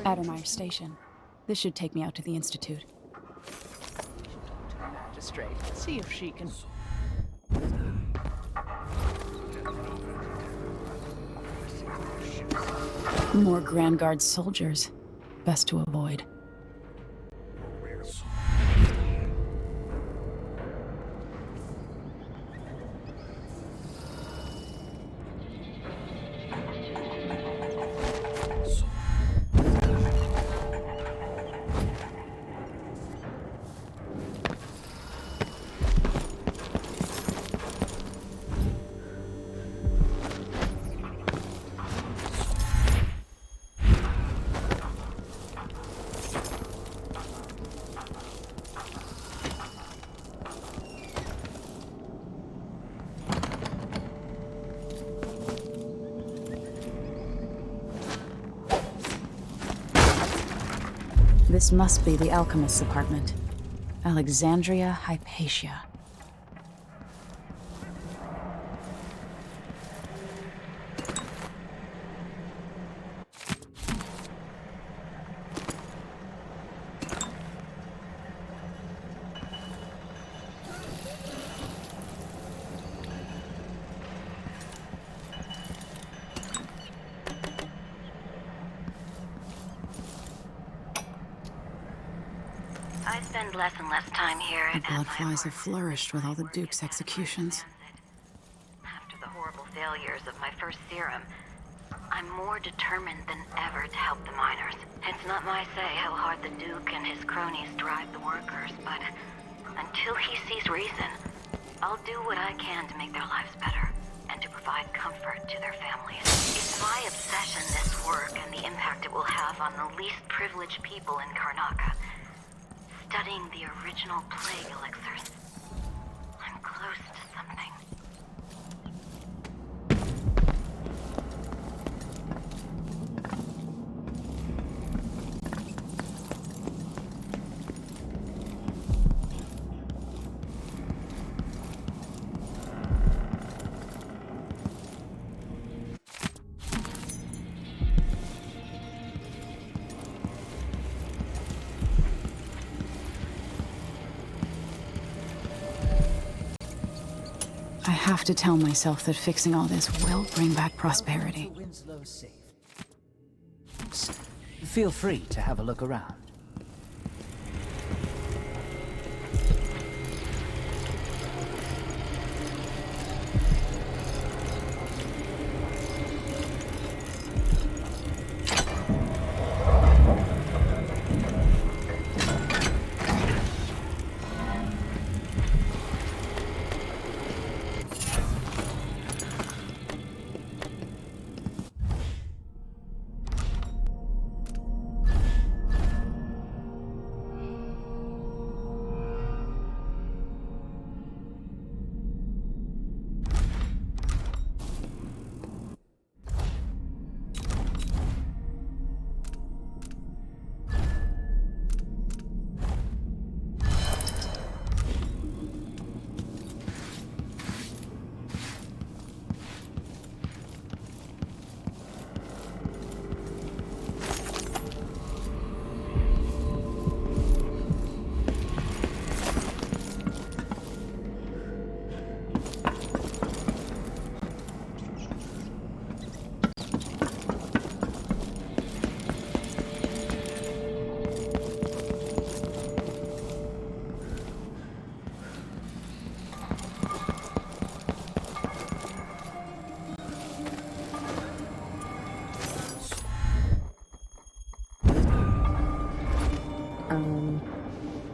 Addermire Station. This should take me out to the Institute. Magistrate, see if she can... More Grand Guard soldiers. Best to avoid. This must be the alchemist's apartment. Alexandria Hypatia. I spend less and less time here. The bloodflies have flourished with all the Duke's executions. After the horrible failures of my first serum, I'm more determined than ever to help the miners. It's not my say how hard the Duke and his cronies drive the workers, but until he sees reason, I'll do what I can to make their lives better and to provide comfort to their families. It's my obsession, this work, and the impact it will have on the least privileged people in Karnaca. Studying the original plague elixirs. I'm close to something. have to tell myself that fixing all this will bring back prosperity. Winslow's safe. Feel free to have a look around.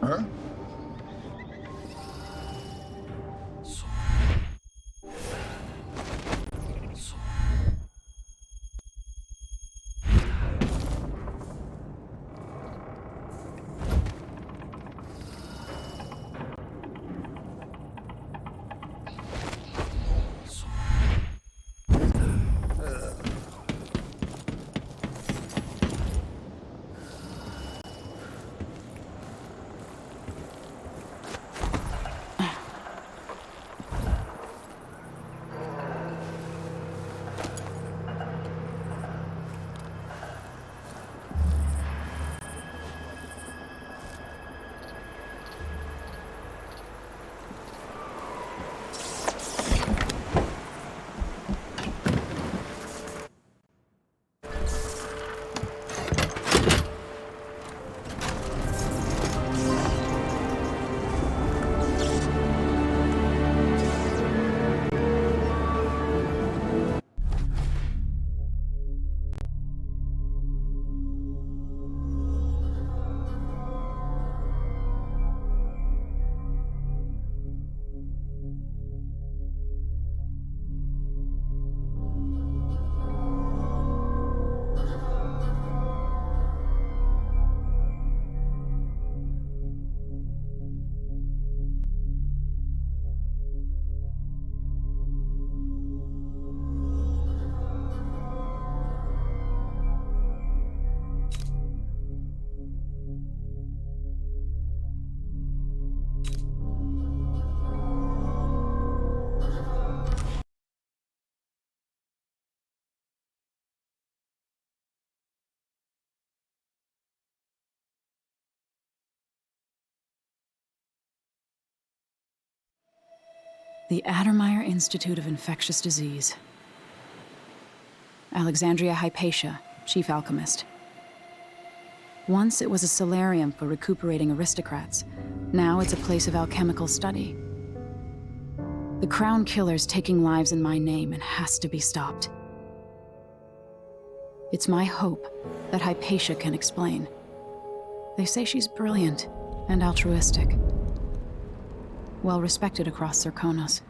Huh? The Addermeyer Institute of Infectious Disease. Alexandria Hypatia, chief alchemist. Once it was a solarium for recuperating aristocrats. Now it's a place of alchemical study. The Crown Killer's taking lives in my name and has to be stopped. It's my hope that Hypatia can explain. They say she's brilliant and altruistic. Well respected across Zirconos.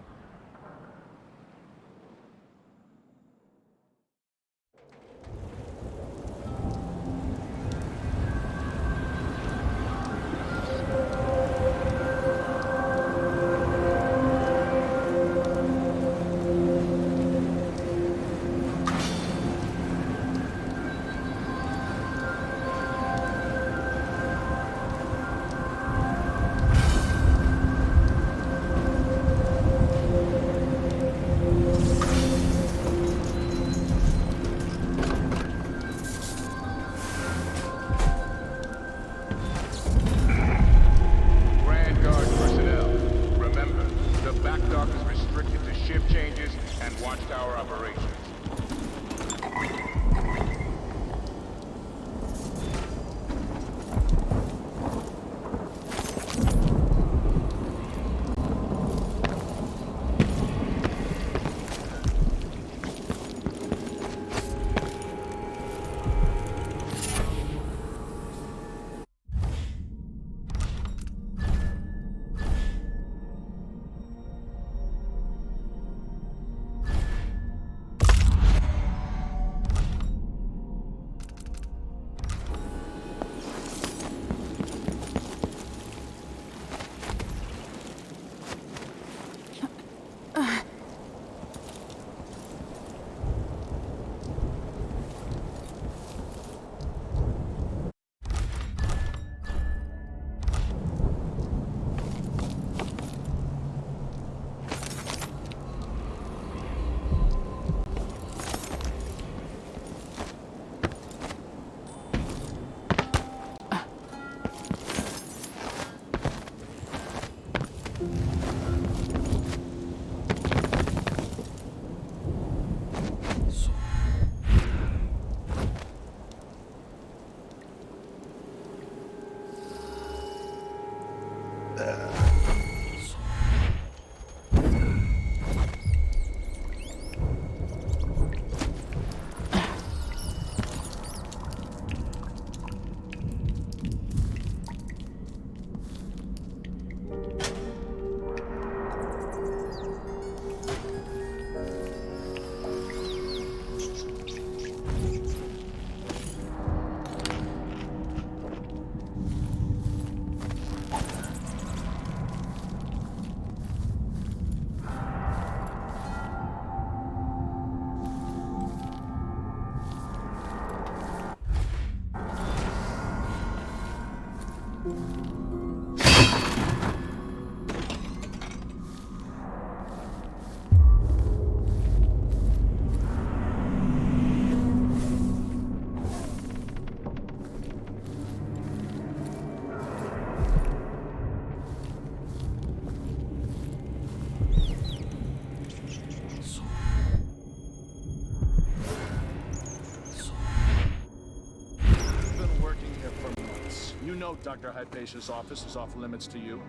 You know Dr. Hypatia's office is off limits to you.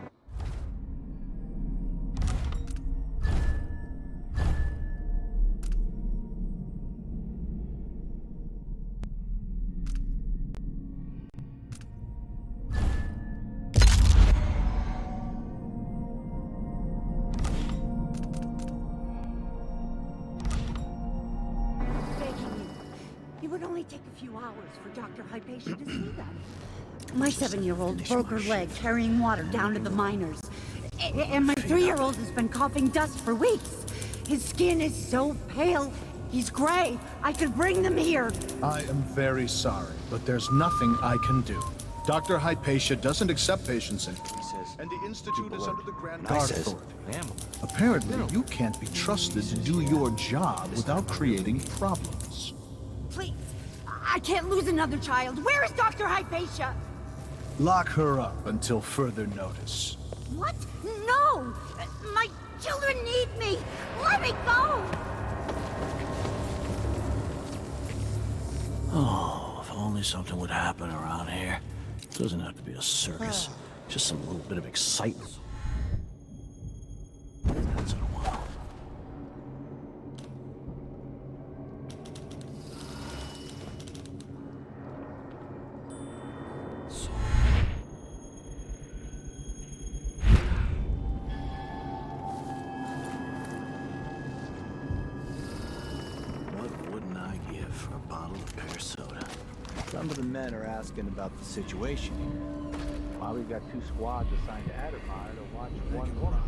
It would only take a few hours for Dr. Hypatia to see them. My 7-year-old broke her leg carrying water down to the miners. And my 3-year-old has been coughing dust for weeks. His skin is so pale. He's gray. I could bring them here. I am very sorry, but there's nothing I can do. Dr. Hypatia doesn't accept patients in, and the Institute is under the Grand Guard Authority. Apparently, you can't be trusted to do your job without creating problems. Please, I can't lose another child. Where is Dr. Hypatia? Lock her up until further notice. What? No! My children need me! Let me go! Oh, if only something would happen around here. It doesn't have to be a circus. Just some little bit of excitement. Once in a while. What wouldn't I give for a bottle of pear soda? Some of the men are asking about the situation here. Why we've got 2 squads assigned to Addermire to watch one woman.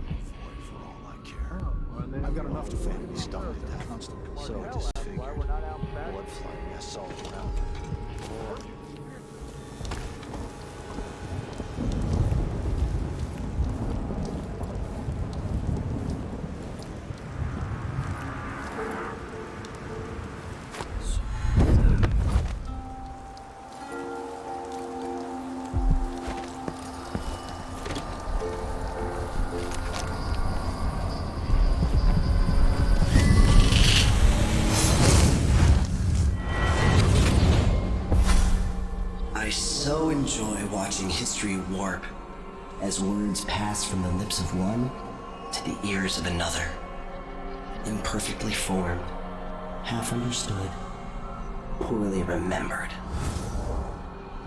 For all I care. I've got enough to fight me stuck with that constant So disfigured. Blood flying mess all around. I so enjoy watching history warp as words pass from the lips of one to the ears of another. Imperfectly formed, half understood, poorly remembered.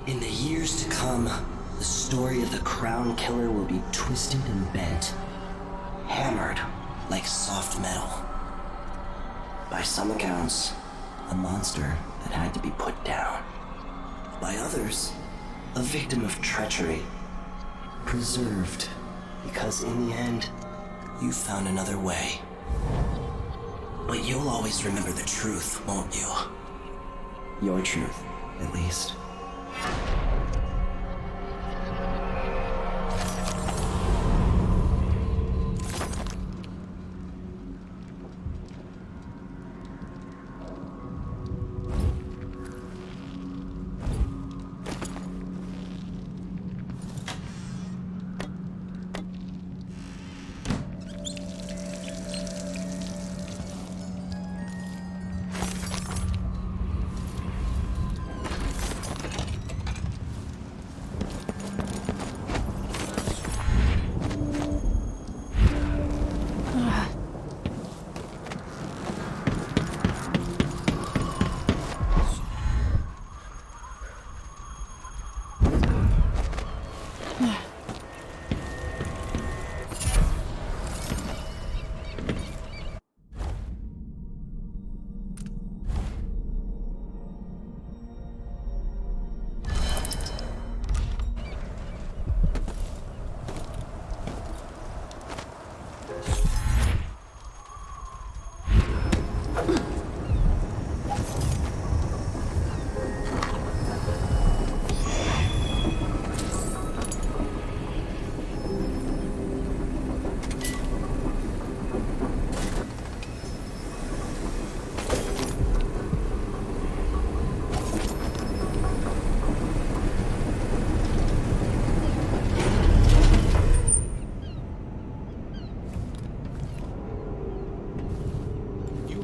In the years to come, the story of the Crown Killer will be twisted and bent, hammered like soft metal. By some accounts, a monster that had to be put down. By others, a victim of treachery, preserved because in the end, you found another way. But you'll always remember the truth, won't you? Your truth, at least.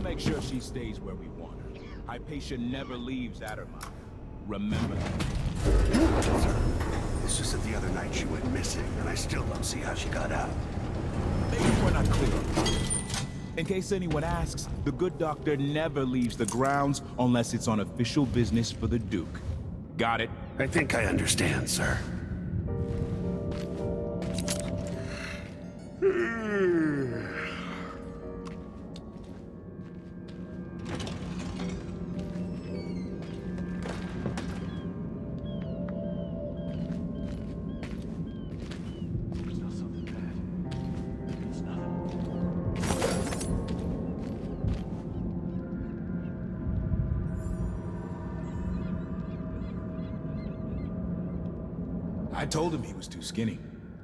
Make sure she stays where we want her. Hypatia never leaves Addermire. Remember that. It's just that the other night she went missing, and I still don't see how she got out. Maybe we're not clear on that. In case anyone asks, the good doctor never leaves the grounds unless it's on official business for the Duke. Got it? I think I understand, sir. I told him he was too skinny.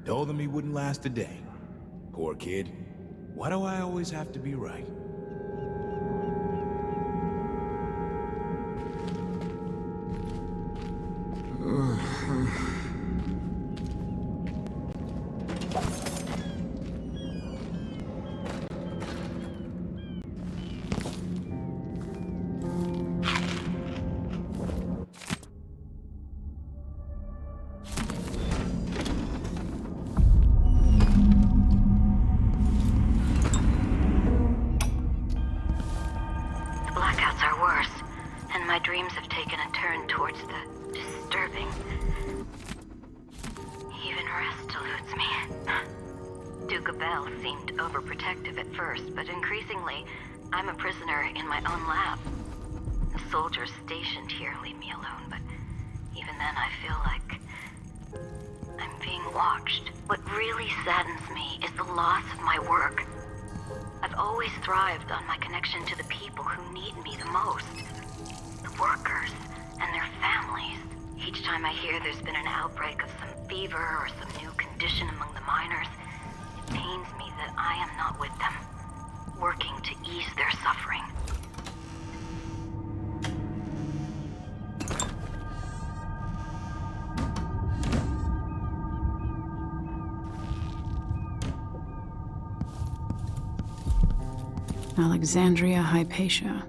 Told him he wouldn't last a day. Poor kid. Why do I always have to be right? dreams have taken a turn towards the disturbing. Even rest eludes me. Duke Abel seemed overprotective at first, but increasingly, I'm a prisoner in my own lab. The soldiers stationed here leave me alone, but even then I feel like I'm being watched. What really saddens me is the loss of my work. I've always thrived on my connection to the people who need me the most. The workers and their families. Each time I hear there's been an outbreak of some fever or some new condition among the miners, it pains me that I am not with them, working to ease their suffering. Alexandria Hypatia.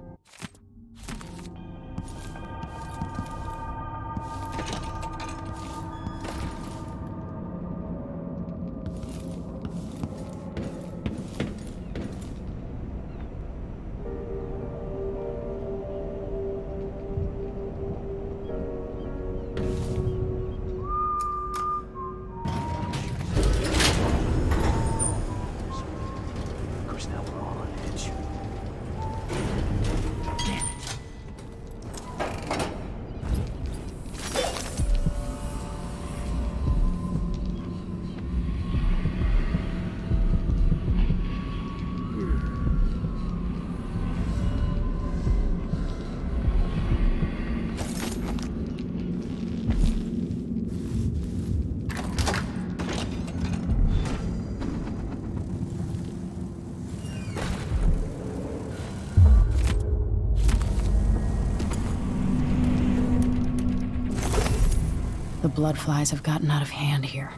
The blood flies have gotten out of hand here.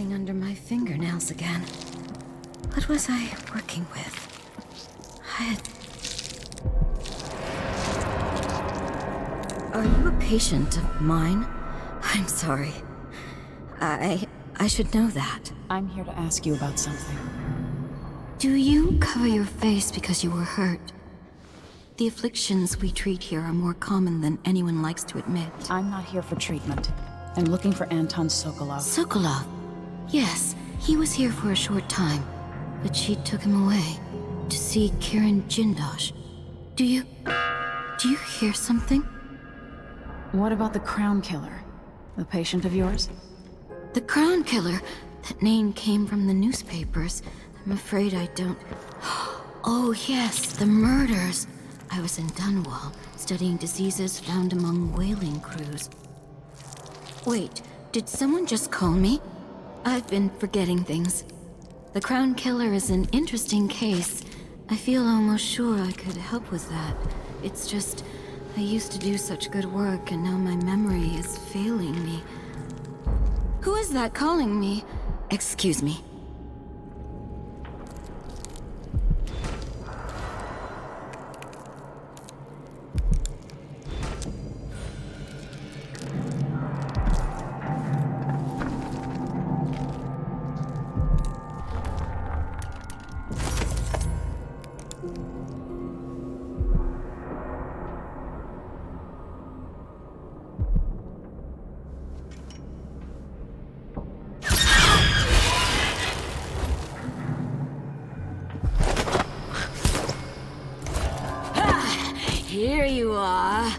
getting under my fingernails again. What was I working with? Are you a patient of mine? I'm sorry. I should know that. I'm here to ask you about something. Do you cover your face because you were hurt? The afflictions we treat here are more common than anyone likes to admit. I'm not here for treatment. I'm looking for Anton Sokolov. Sokolov? Yes, he was here for a short time, but she took him away to see Kirin Jindosh. Do you hear something? What about the Crown Killer? The patient of yours? The Crown Killer? That name came from the newspapers. I'm afraid I don't... Oh yes, the murders. I was in Dunwall, studying diseases found among whaling crews. Wait, did someone just call me? I've been forgetting things. The Crown Killer is an interesting case. I feel almost sure I could help with that. It's just, I used to do such good work and now my memory is failing me. Who is that calling me? Excuse me. Here you are.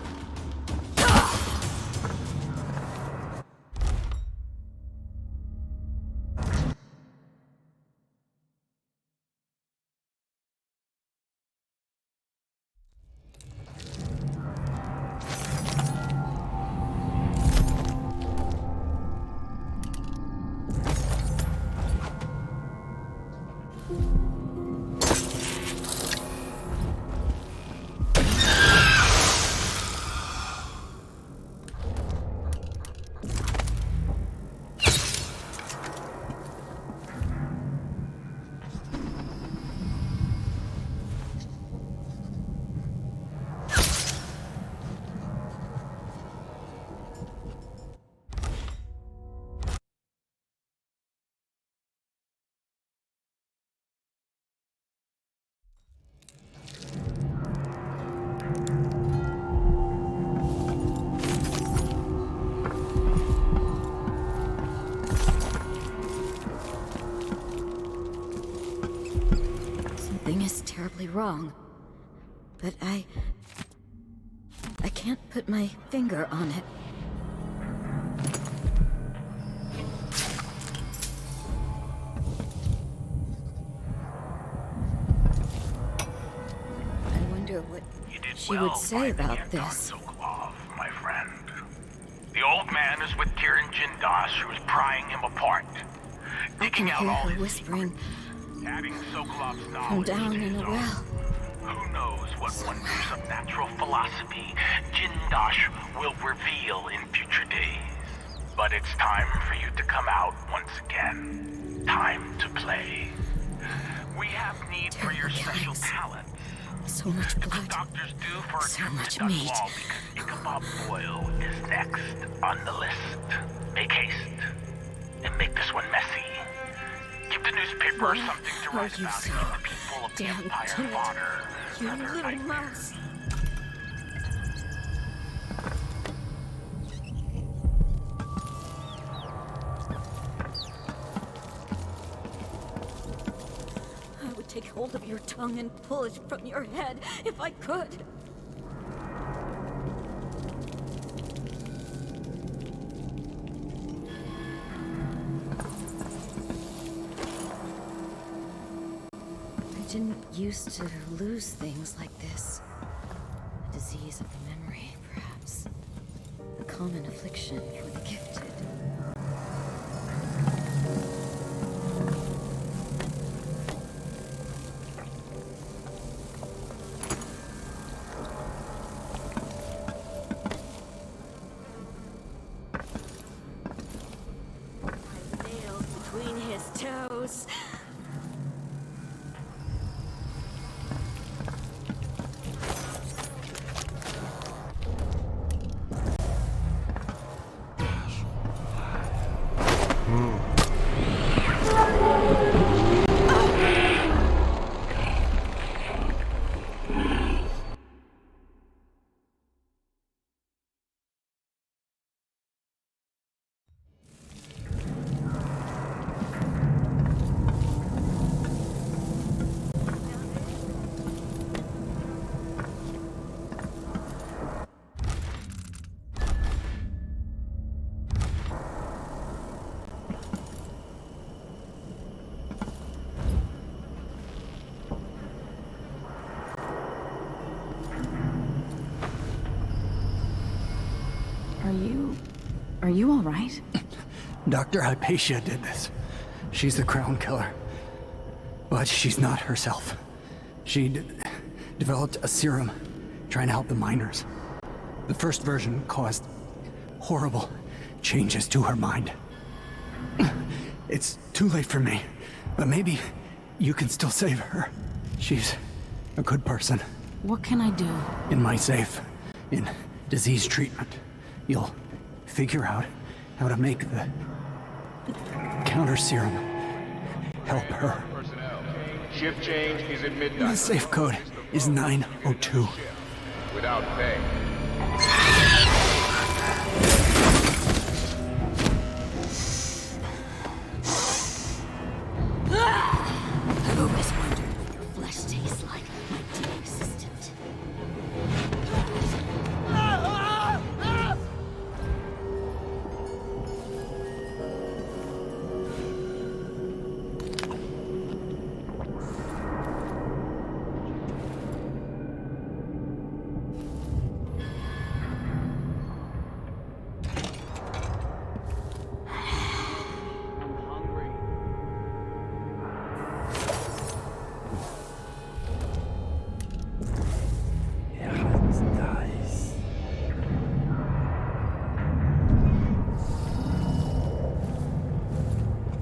Something is terribly wrong. But I can't put my finger on it. I wonder what she would say about this. Sokolov, my friend. The old man is with Kirin Jindosh, who's prying him apart. I can hear her whispering Adding Sokolov's from knowledge down to in his a own. well. Who knows what wonders of natural philosophy Jindosh will reveal in future days. But it's time for you to come out once again. Time to play. We have need for your special talents. So much blood. Doctors do for a So trip much to meat. Dunwall because Ichabod Boyle is next on the list. Make haste and make this one messy. Give the newspaper Why something to are write you about so and give the people of the damn Empire timid? fodder. You for their little nightmares. mouse. I would take hold of your tongue and pull it from your head if I could. I didn't used to lose things like this. A disease of the memory, perhaps. A common affliction for the gifted. us. Are you all right? Dr. Hypatia did this. She's the crown killer. But she's not herself. She developed a serum trying to help the miners. The first version caused horrible changes to her mind. It's too late for me, but maybe you can still save her. She's a good person. What can I do? In my safe, in disease treatment, you'll figure out how to make the counter serum help her. Shift change is at midnight. The safe code is 902. Without pay. I've always wondered what your flesh tastes like, my dear assistant.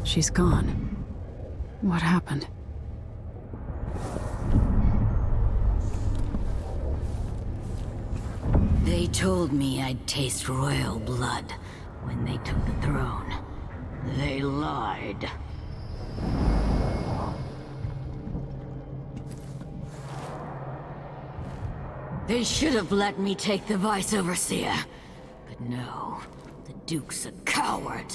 She's gone. What happened? They told me I'd taste royal blood when they took the throne. They lied. They should have let me take the Vice Overseer. But no, the Duke's a coward.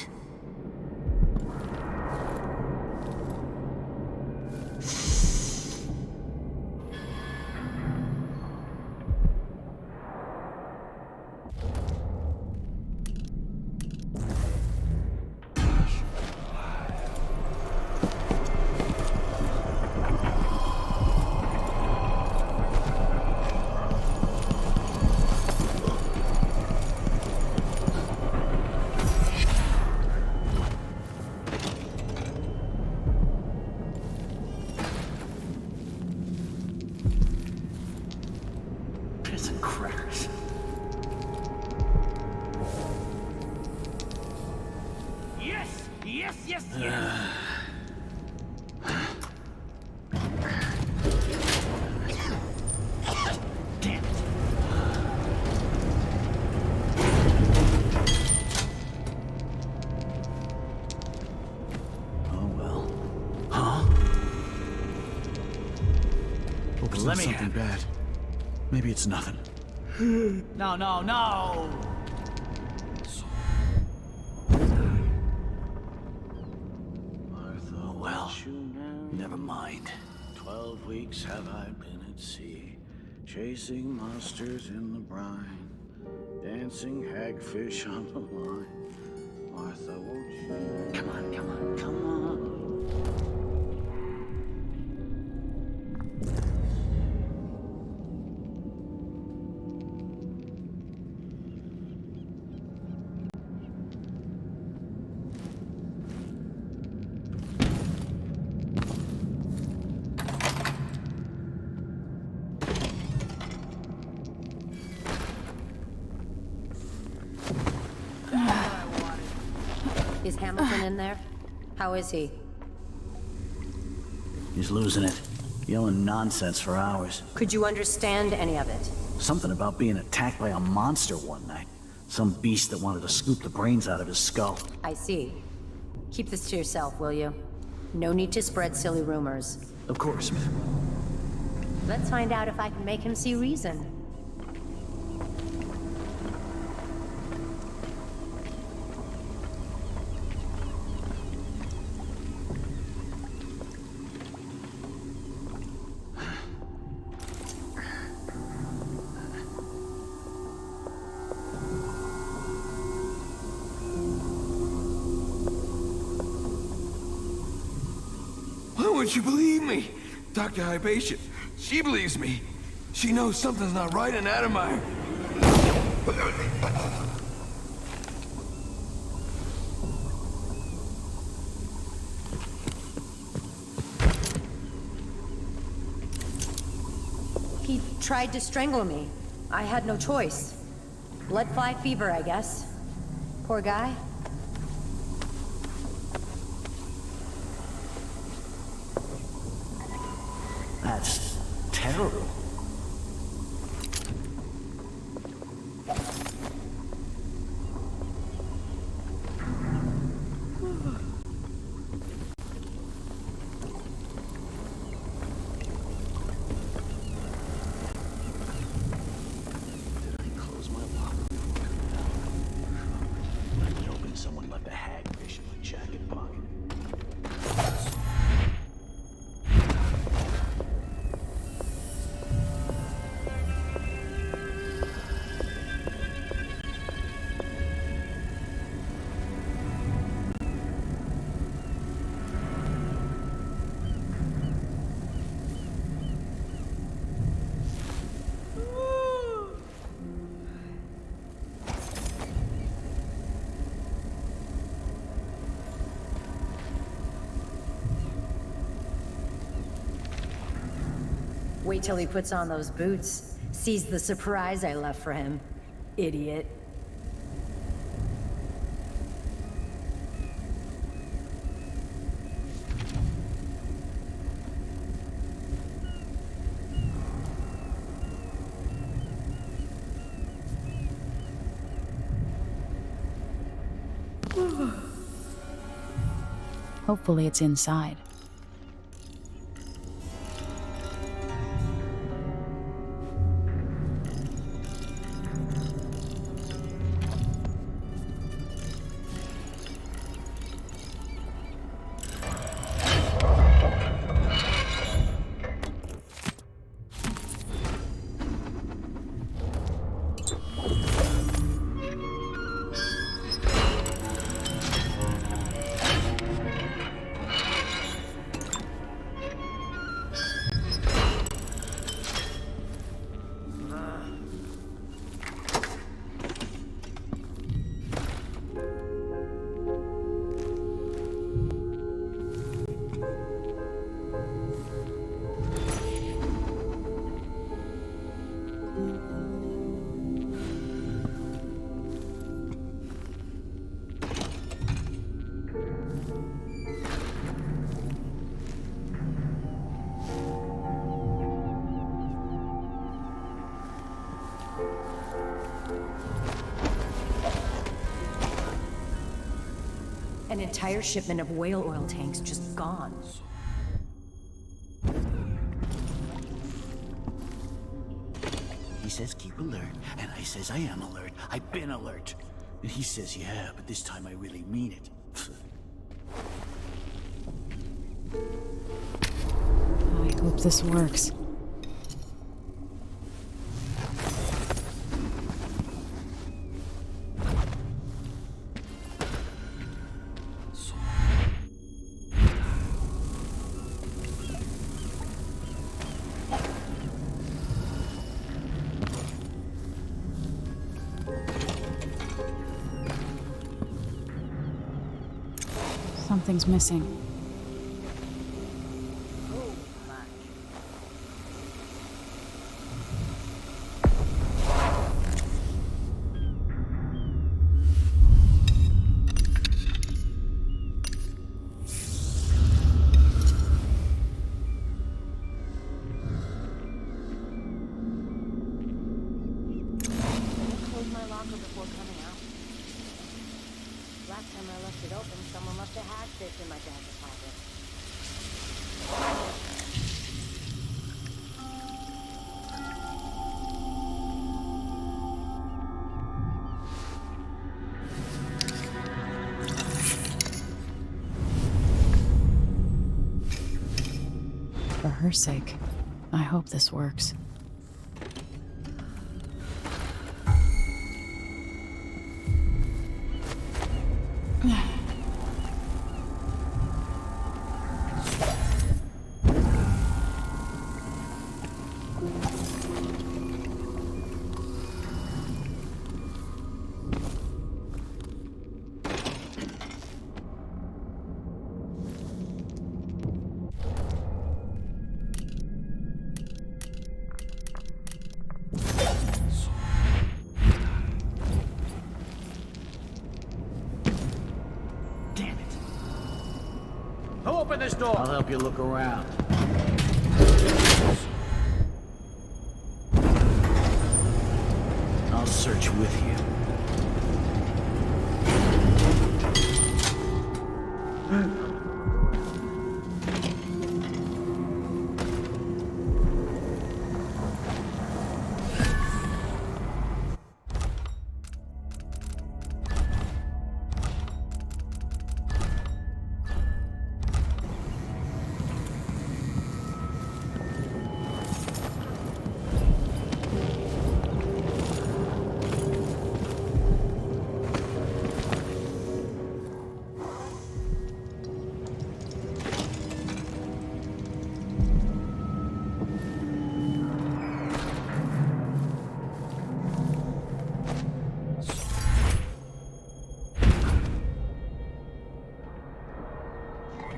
Prison crackers. Yes! Yes, yes, yes! Damn it. Oh well. Huh? Focus on something bad. Maybe it's nothing. No, no, no! Martha, well, never mind. 12 weeks have I been at sea, chasing monsters in the brine, dancing hagfish on the line. Martha, won't you? Come on, come on, come on. Is Hamilton in there? How is he? He's losing it. Yelling nonsense for hours. Could you understand any of it? Something about being attacked by a monster one night. Some beast that wanted to scoop the brains out of his skull. I see. Keep this to yourself, will you? No need to spread silly rumors. Of course, ma'am. Let's find out if I can make him see reason. Why won't you believe me? Dr. Hypatia, she believes me. She knows something's not right in Adamire. He tried to strangle me. I had no choice. Blood fly fever, I guess. Poor guy. That's terrible. Someone left a hagfish in my jacket pocket. Wait till he puts on those boots. Sees the surprise I left for him. Idiot. Hopefully it's inside. An entire shipment of whale oil tanks just gone. He says keep alert, and I says I am alert. I've been alert. And he says, yeah, but this time I really mean it. I hope this works. Something's missing. before coming out. Last time I left it open, someone left a hash dish in my jacket pocket. For her sake, I hope this works. Who opened this door? I'll help you look around. I'll search with you.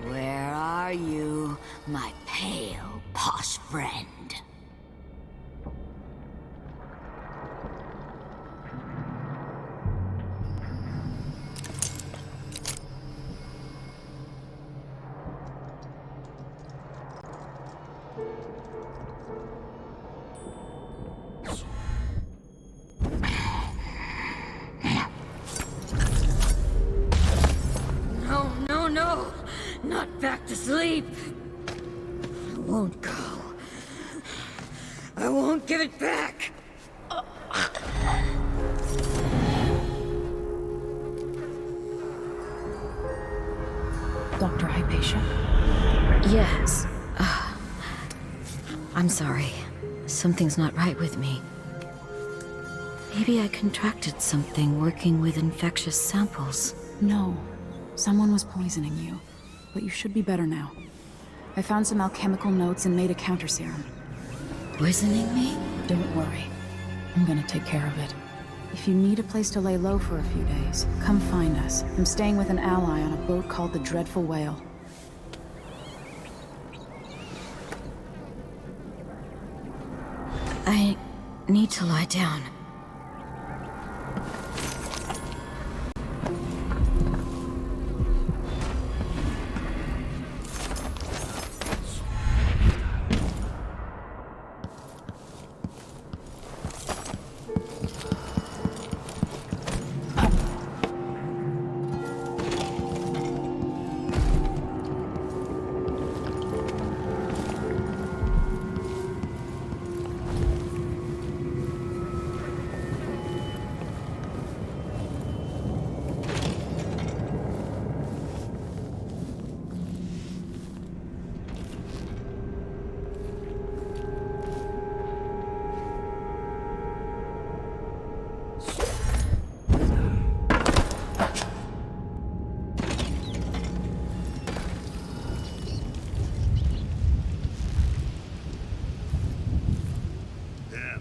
Where are you, my pale, posh friend? No, no, no! Not back to sleep! I won't go. I won't give it back! Dr. Hypatia? Yes. I'm sorry. Something's not right with me. Maybe I contracted something working with infectious samples. No. Someone was poisoning you. But you should be better now. I found some alchemical notes and made a counter serum. Poisoning me? Don't worry. I'm gonna take care of it. If you need a place to lay low for a few days, come find us. I'm staying with an ally on a boat called the Dreadful Whale. I need to lie down.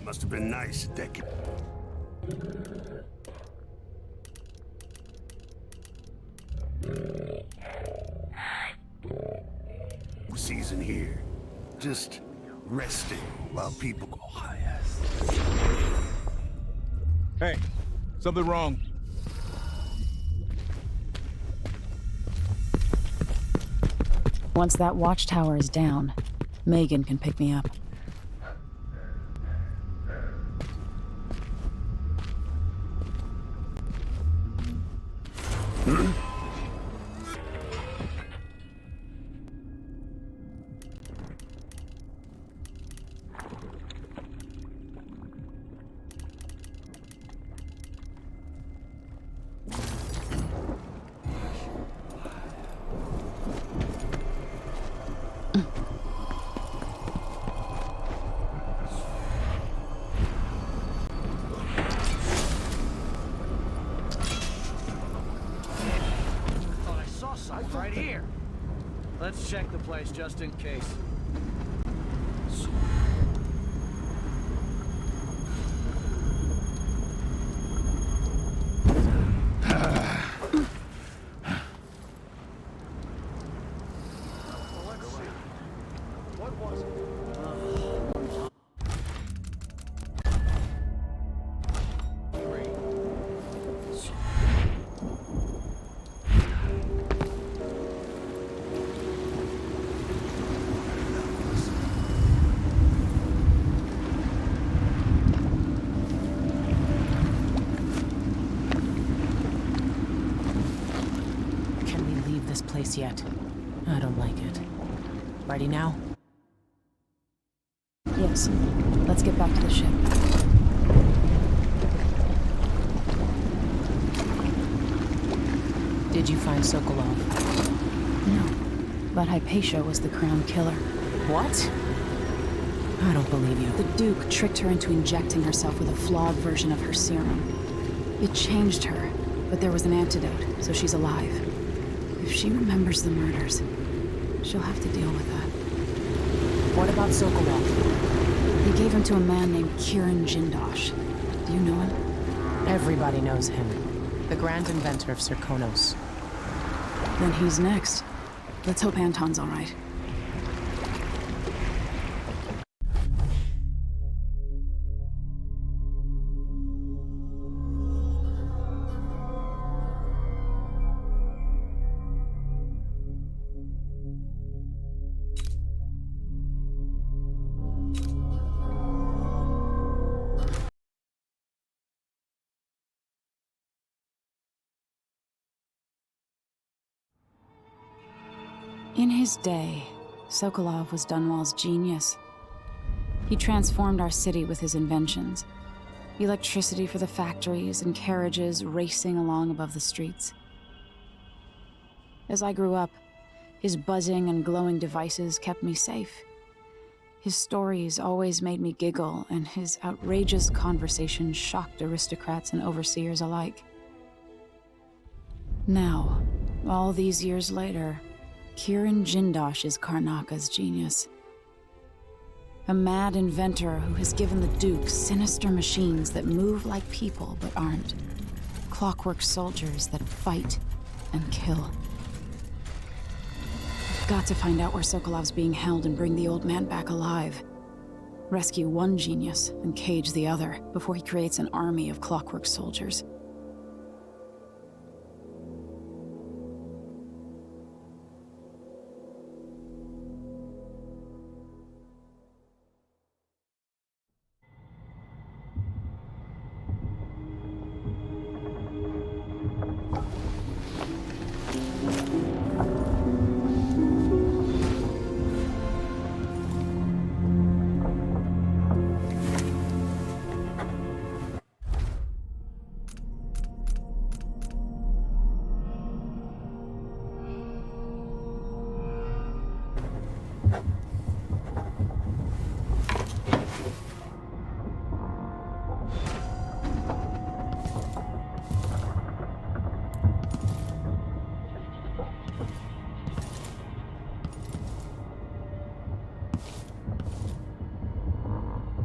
Must have been nice, Deck. Season here. Just resting while people go higher. Hey, something wrong. Once that watchtower is down, Megan can pick me up. Right here. Let's check the place just in case. Place yet. I don't like it. Ready now? Yes. Let's get back to the ship. Did you find Sokolov? No. But Hypatia was the crown killer. What? I don't believe you. The Duke tricked her into injecting herself with a flawed version of her serum. It changed her, but there was an antidote, so she's alive. If she remembers the murders, she'll have to deal with that. What about Sokolov? They gave him to a man named Kieran Jindosh. Do you know him? Everybody knows him. The grand inventor of Serkonos. Then he's next. Let's hope Anton's all right. In his day, Sokolov was Dunwall's genius. He transformed our city with his inventions. Electricity for the factories and carriages racing along above the streets. As I grew up, his buzzing and glowing devices kept me safe. His stories always made me giggle, and his outrageous conversation shocked aristocrats and overseers alike. Now, all these years later, Kieran Jindosh is Karnaka's genius. A mad inventor who has given the Duke sinister machines that move like people but aren't. Clockwork soldiers that fight and kill. We've got to find out where Sokolov's being held and bring the old man back alive. Rescue one genius and cage the other before he creates an army of clockwork soldiers.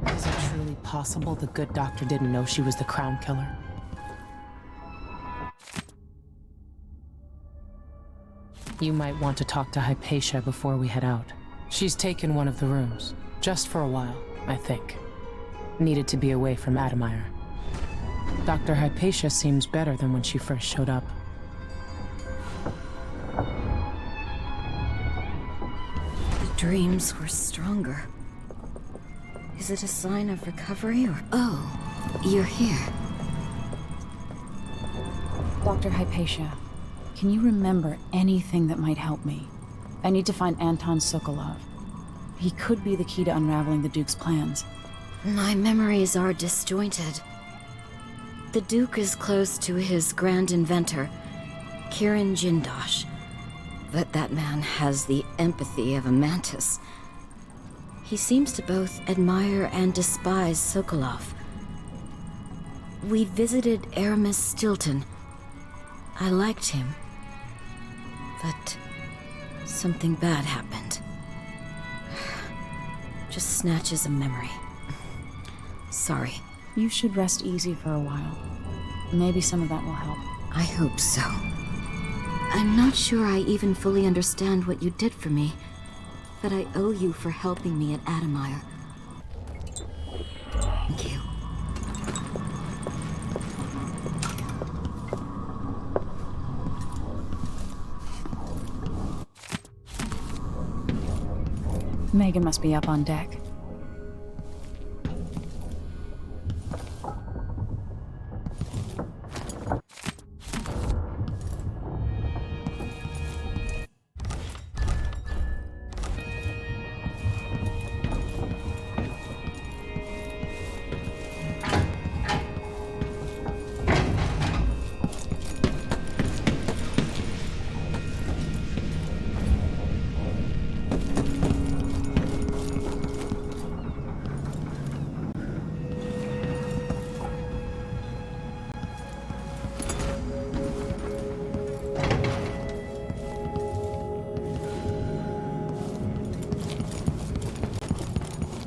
Is it truly possible the good doctor didn't know she was the crown killer? You might want to talk to Hypatia before we head out. She's taken one of the rooms. Just for a while, I think. Needed to be away from Admire. Dr. Hypatia seems better than when she first showed up. The dreams were stronger. Is it a sign of recovery or... Oh, you're here. Dr. Hypatia, can you remember anything that might help me? I need to find Anton Sokolov. He could be the key to unraveling the Duke's plans. My memories are disjointed. The Duke is close to his grand inventor, Kirin Jindosh. But that man has the empathy of a mantis. He seems to both admire and despise Sokolov. We visited Aramis Stilton. I liked him. But something bad happened. Just snatches of memory. Sorry. You should rest easy for a while. Maybe some of that will help. I hope so. I'm not sure I even fully understand what you did for me, but I owe you for helping me at Admire. Thank you. Megan must be up on deck.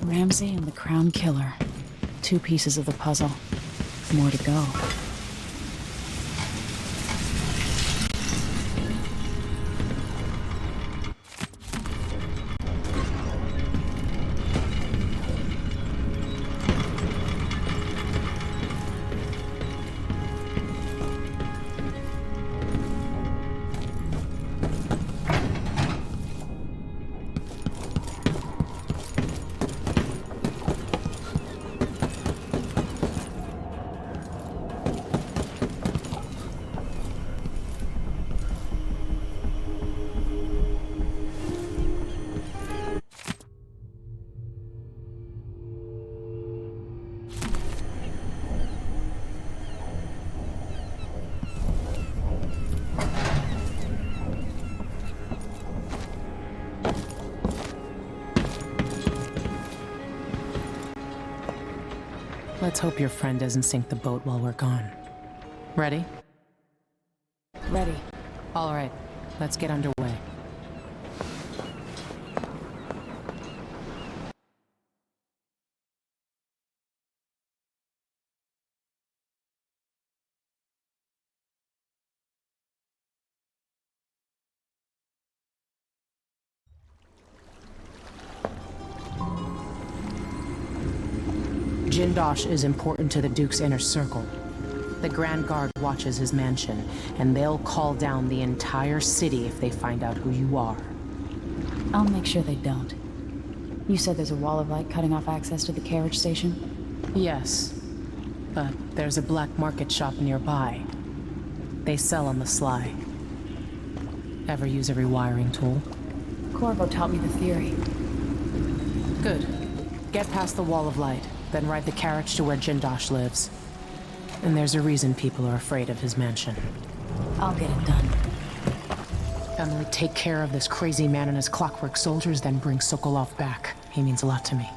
Ramsey and the Crown Killer. 2 pieces of the puzzle. More to go. Let's hope your friend doesn't sink the boat while we're gone. Ready? Ready. All right, let's get underway. Jindosh is important to the Duke's inner circle. The Grand Guard watches his mansion, and they'll call down the entire city if they find out who you are. I'll make sure they don't. You said there's a wall of light cutting off access to the carriage station? Yes, but there's a black market shop nearby. They sell on the sly. Ever use a rewiring tool? Corvo taught me the theory. Good. Get past the wall of light, then ride the carriage to where Jindosh lives. And there's a reason people are afraid of his mansion. I'll get it done. Emily, take care of this crazy man and his clockwork soldiers, then bring Sokolov back. He means a lot to me.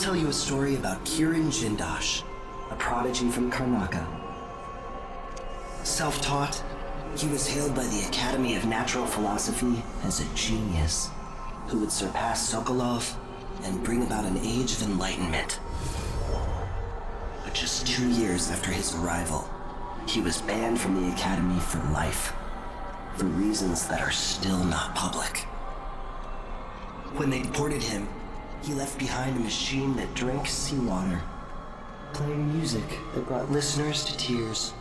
tell you a story about Kirin Jindosh, a prodigy from Karnaka. Self-taught, he was hailed by the Academy of Natural Philosophy as a genius who would surpass Sokolov and bring about an age of enlightenment. But just 2 years after his arrival, he was banned from the Academy for life, for reasons that are still not public. When they deported him, he left behind a machine that drank seawater, playing music that brought listeners to tears.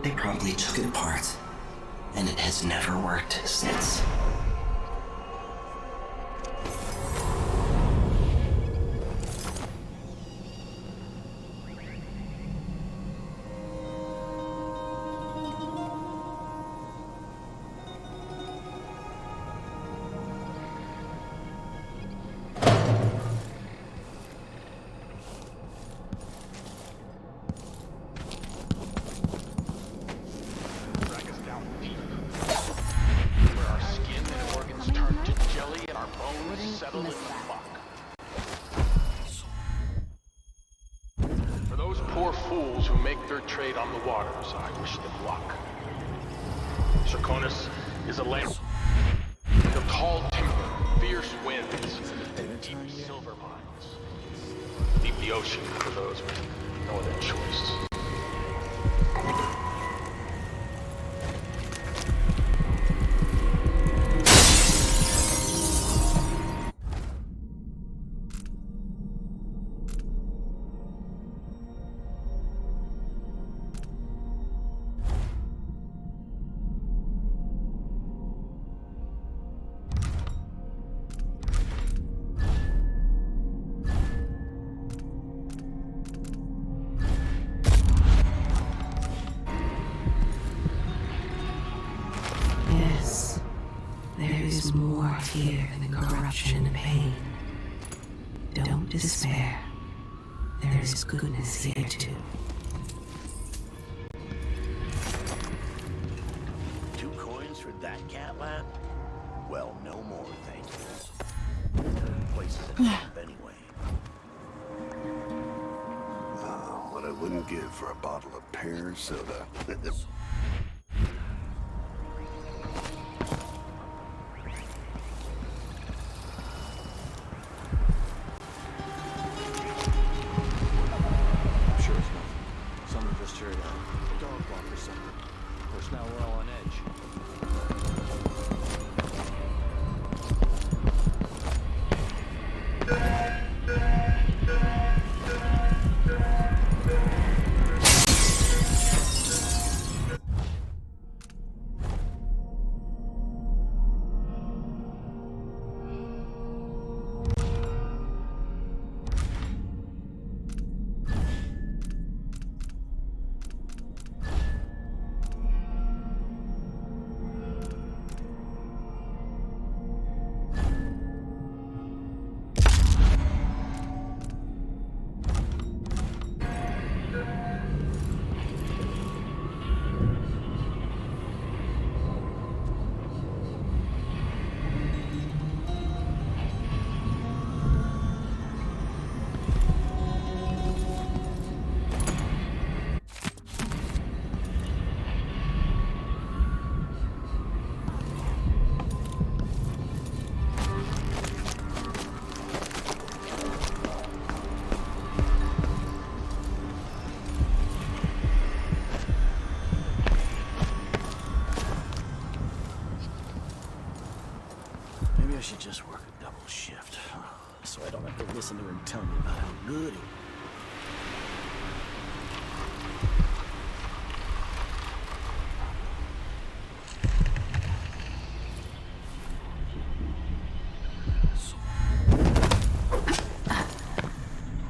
They promptly took it apart, and it has never worked since. For those poor fools who make their trade on the waters, I wish them luck. Draconis is a land of tall timber, fierce winds, and deep silver mines. Deep the ocean for those with no other choice. Yes, there is more here than corruption and pain. Don't despair. There is goodness here too. 2 coins for that cat lap? Well, no more, thank you. The place is a dump anyway. What I wouldn't give for a bottle of pear soda. I'm sure it's nothing. Someone just heard a dog walk or something. Of course, now we're all on edge. Maybe I should just work a double shift, so I don't have to listen to him tell me about how good he...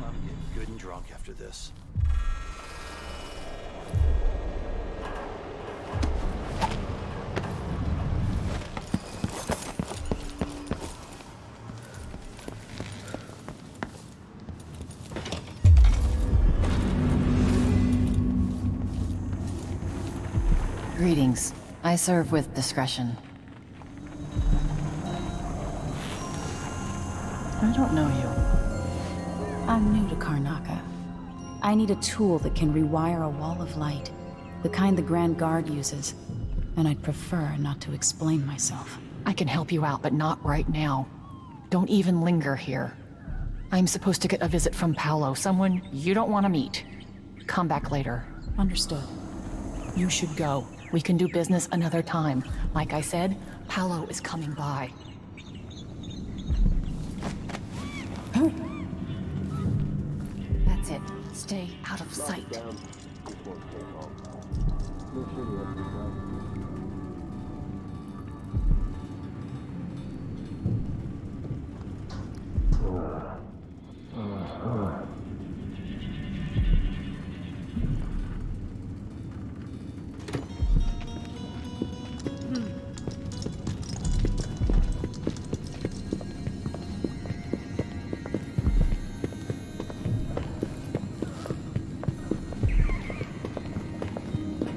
I'm getting good and drunk after this. Greetings. I serve with discretion. I don't know you. I'm new to Karnaca. I need a tool that can rewire a wall of light, the kind the Grand Guard uses, and I'd prefer not to explain myself. I can help you out, but not right now. Don't even linger here. I'm supposed to get a visit from Paolo, someone you don't want to meet. Come back later. Understood. You should go. We can do business another time. Like I said, Paolo is coming by. That's it. Stay out of sight.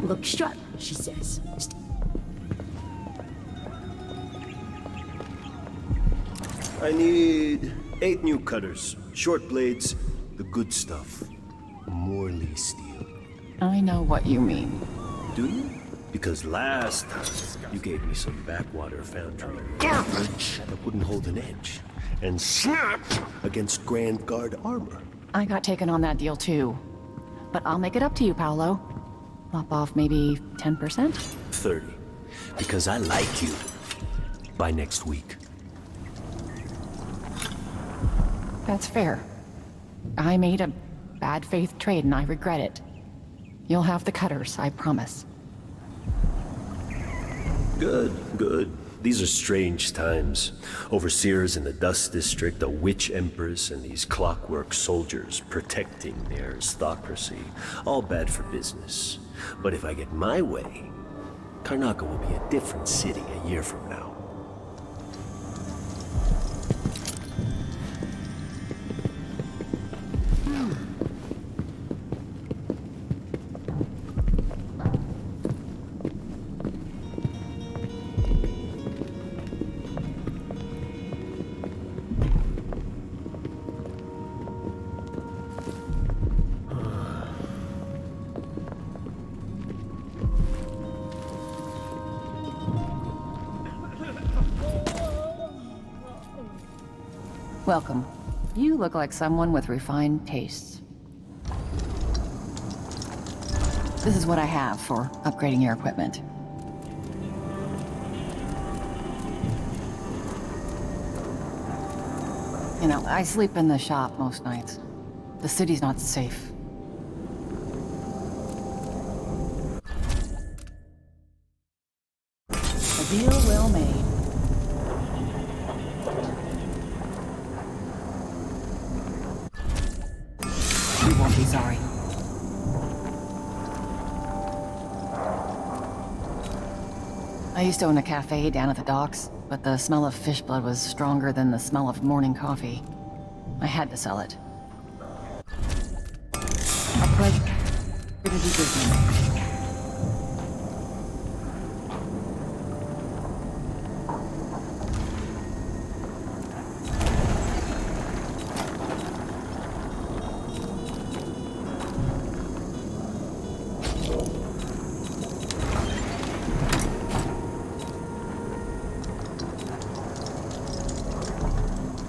Look sharp, she says. I need 8 new cutters, short blades, the good stuff. Morley steel. I know what you mean. Do you? Because last time, you gave me some backwater foundry garbage that wouldn't hold an edge, and snapped against Grand Guard armor. I got taken on that deal too. But I'll make it up to you, Paolo. Lop off maybe 10%? 30. Because I like you. By next week. That's fair. I made a bad faith trade and I regret it. You'll have the cutters, I promise. Good, good. These are strange times. Overseers in the Dust District, a witch empress, and these clockwork soldiers protecting the aristocracy. All bad for business. But if I get my way, Karnaca will be a different city a year from now. Welcome. You look like someone with refined tastes. This is what I have for upgrading your equipment. You know, I sleep in the shop most nights. The city's not safe. A deal well made. You won't be sorry. I used to own a cafe down at the docks, but the smell of fish blood was stronger than the smell of morning coffee. I had to sell it. A pleasure to do business.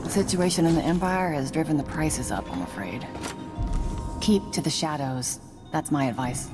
The situation in the Empire has driven the prices up, I'm afraid. Keep to the shadows. That's my advice.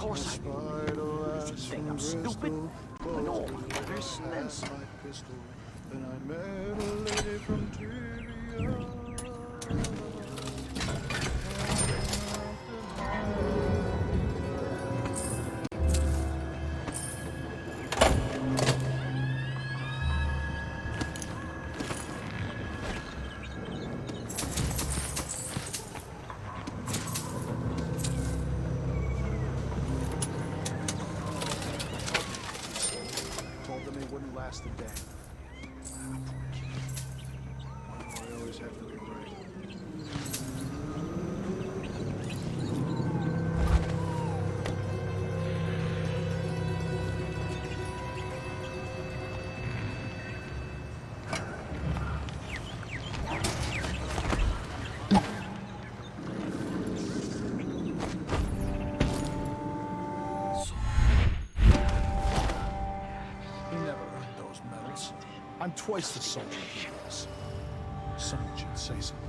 course I do. Does he think I'm stupid? I know all my letters, and then some. Then I met a lady from Trivia. Told them it wouldn't last a day. Why do I always have to be right? He never earned those medals. I'm twice the soldier he was. Someone should say something.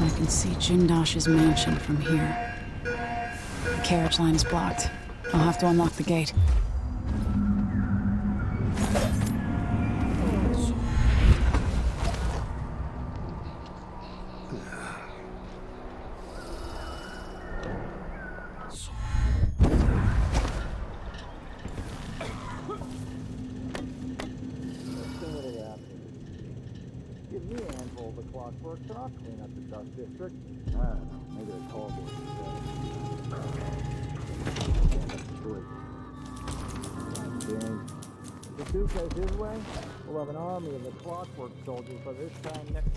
I can see Jindosh's mansion from here. The carriage line is blocked. I'll have to unlock the gate. Give me a handful of the clockwork and I'll clean up the dust district. Maybe the call board If the Duke has his way, we'll have an army of the clockwork soldiers by this time next...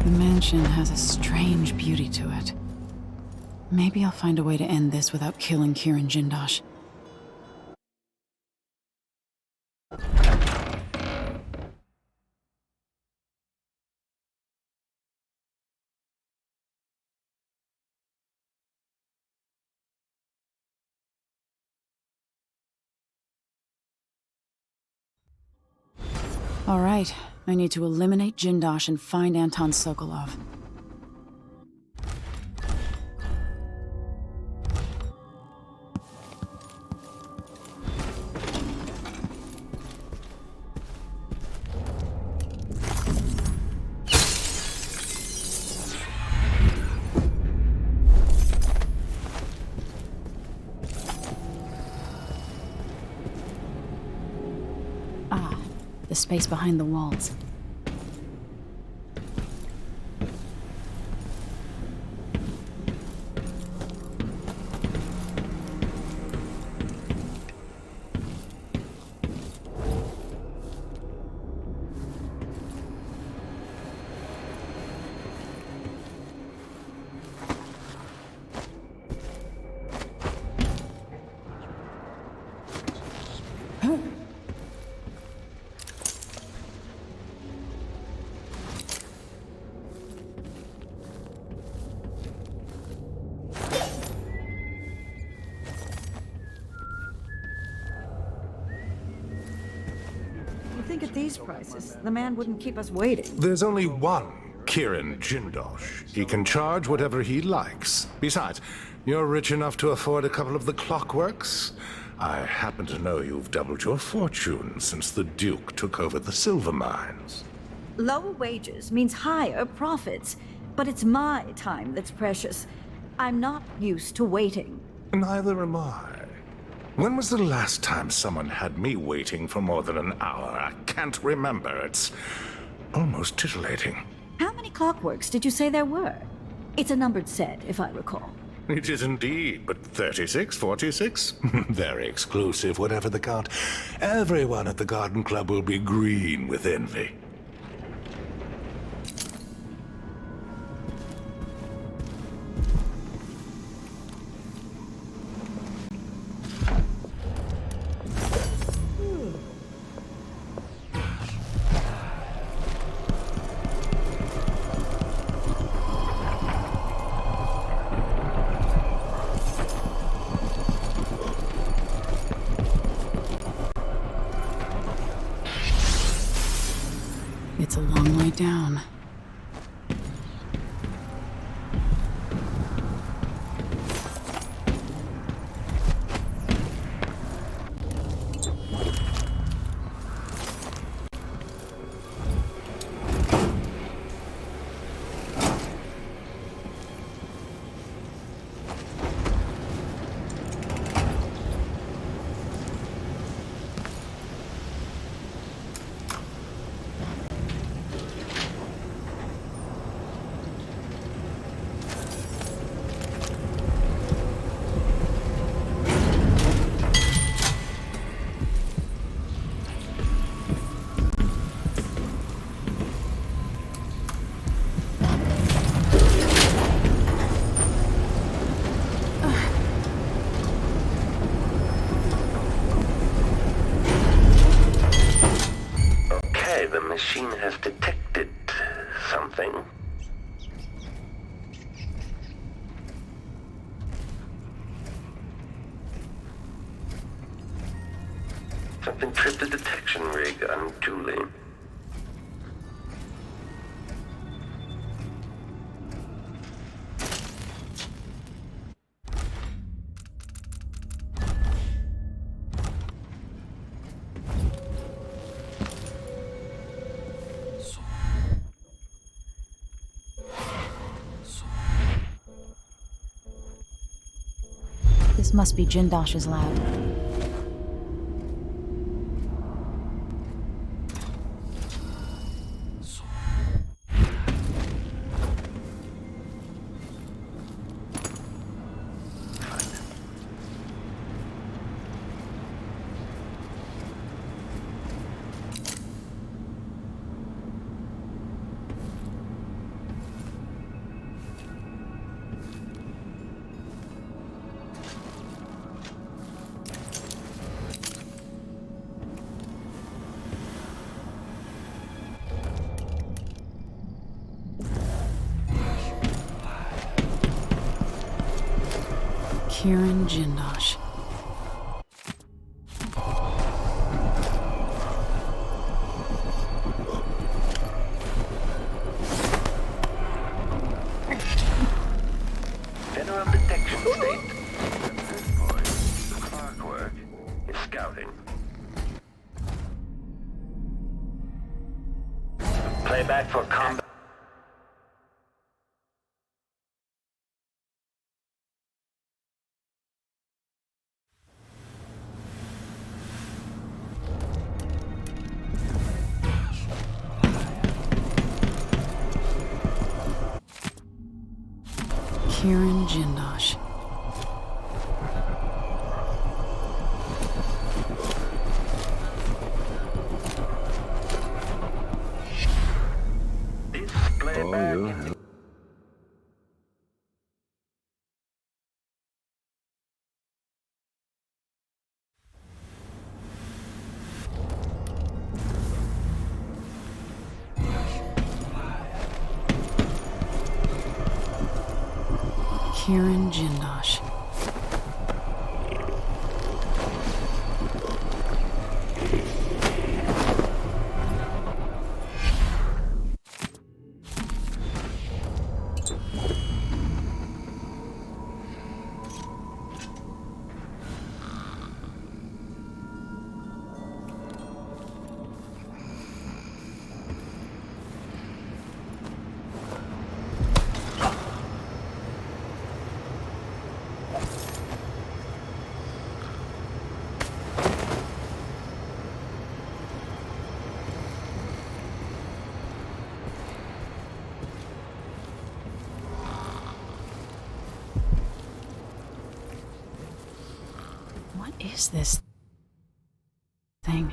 The mansion has a strange beauty to it. Maybe I'll find a way to end this without killing Kirin Jindosh. All right, I need to eliminate Jindosh and find Anton Sokolov. The space behind the walls. think at these prices, the man wouldn't keep us waiting. There's only one Kirin Jindosh. He can charge whatever he likes. Besides, you're rich enough to afford a couple of the clockworks. I happen to know you've doubled your fortune since the Duke took over the silver mines. Lower wages means higher profits, but it's my time that's precious. I'm not used to waiting. Neither am I. When was the last time someone had me waiting for more than an hour? I can't remember. It's almost titillating. How many clockworks did you say there were? It's a numbered set, if I recall. It is indeed, but 36, 46? Very exclusive, whatever the count. Everyone at the Garden Club will be green with envy. It's a long way down. The machine has detected something. Something tripped the detection rig unduly. This must be Jindosh's lab. Kirin Jindosh. Federal detection state. The clockwork is scouting. Playback for combat. Kirin Jindosh. Kirin Jindosh. is this thing?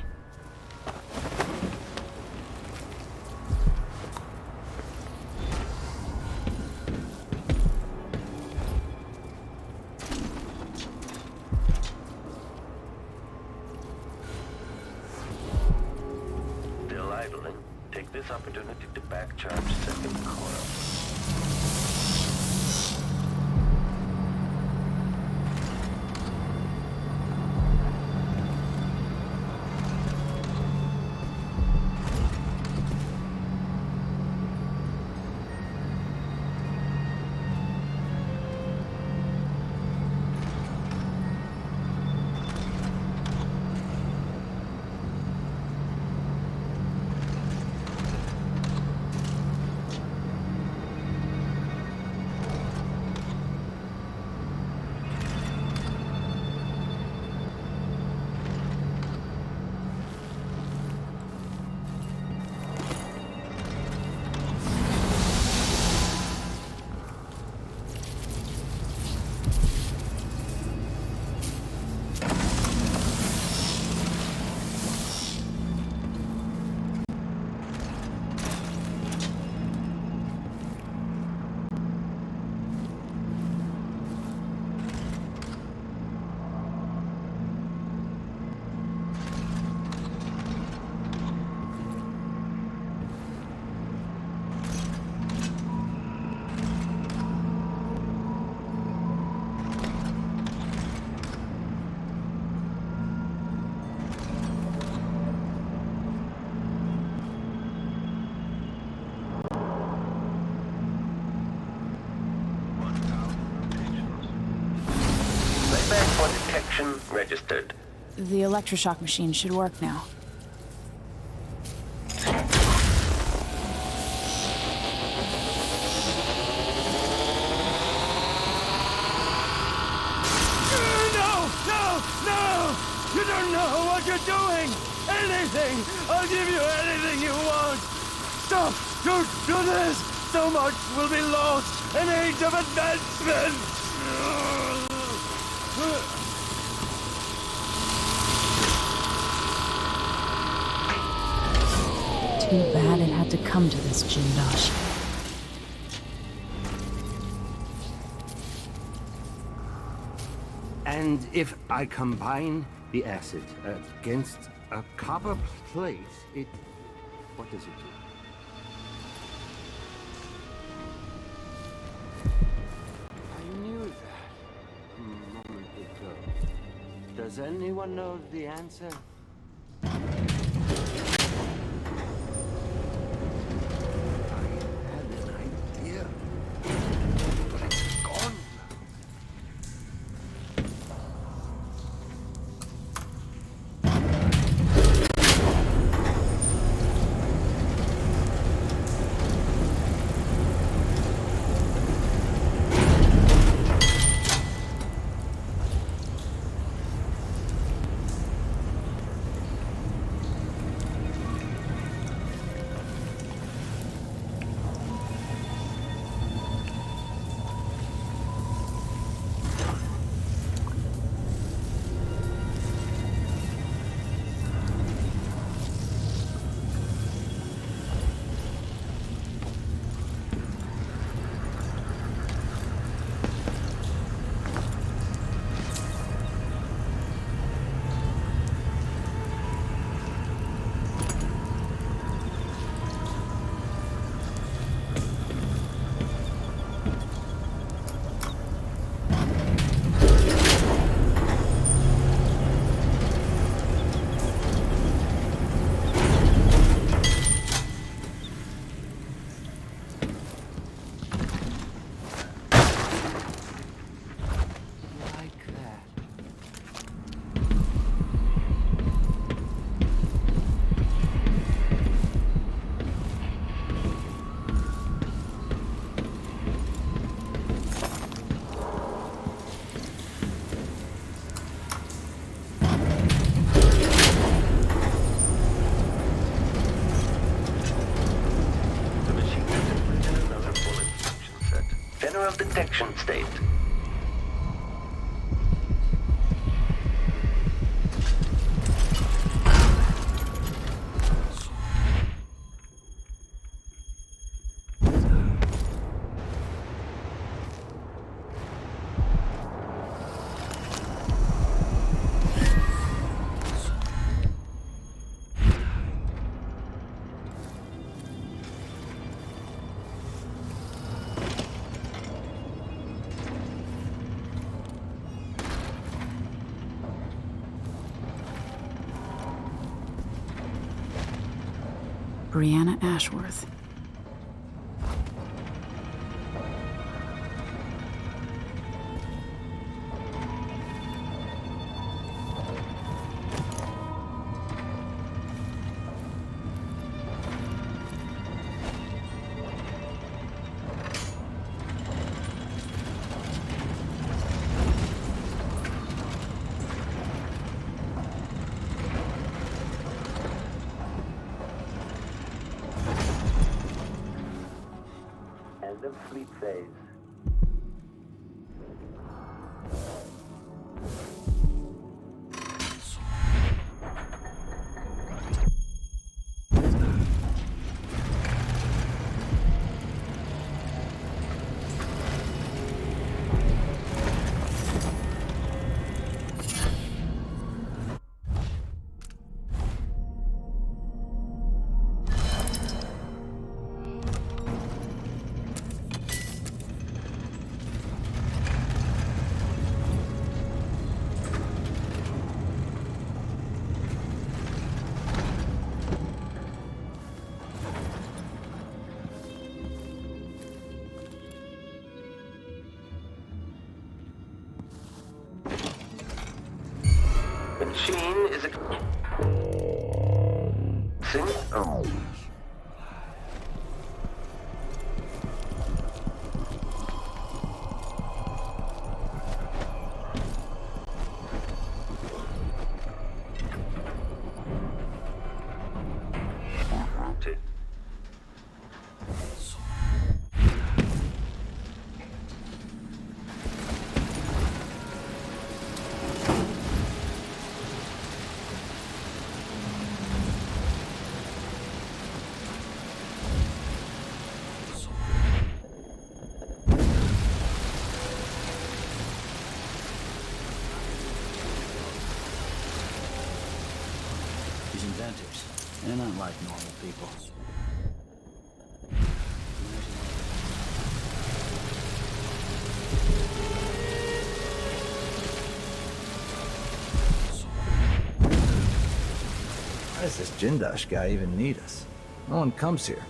Still idling. Take this opportunity to backcharge second coil. For detection registered. The electroshock machine should work now. No! You don't know what you're doing! Anything! I'll give you anything you want! Stop! Don't do this! So much will be lost! An age of advancement! Too bad it had to come to this, Jindosh. And if I combine the acid against a copper plate, what does it do? I knew that a moment ago. Does anyone know the answer? General detection state. Brianna Ashworth. End of sleep phase. Machine is a... Oh. These inventors, they're not like normal people. Why does this Jindosh guy even need us? No one comes here.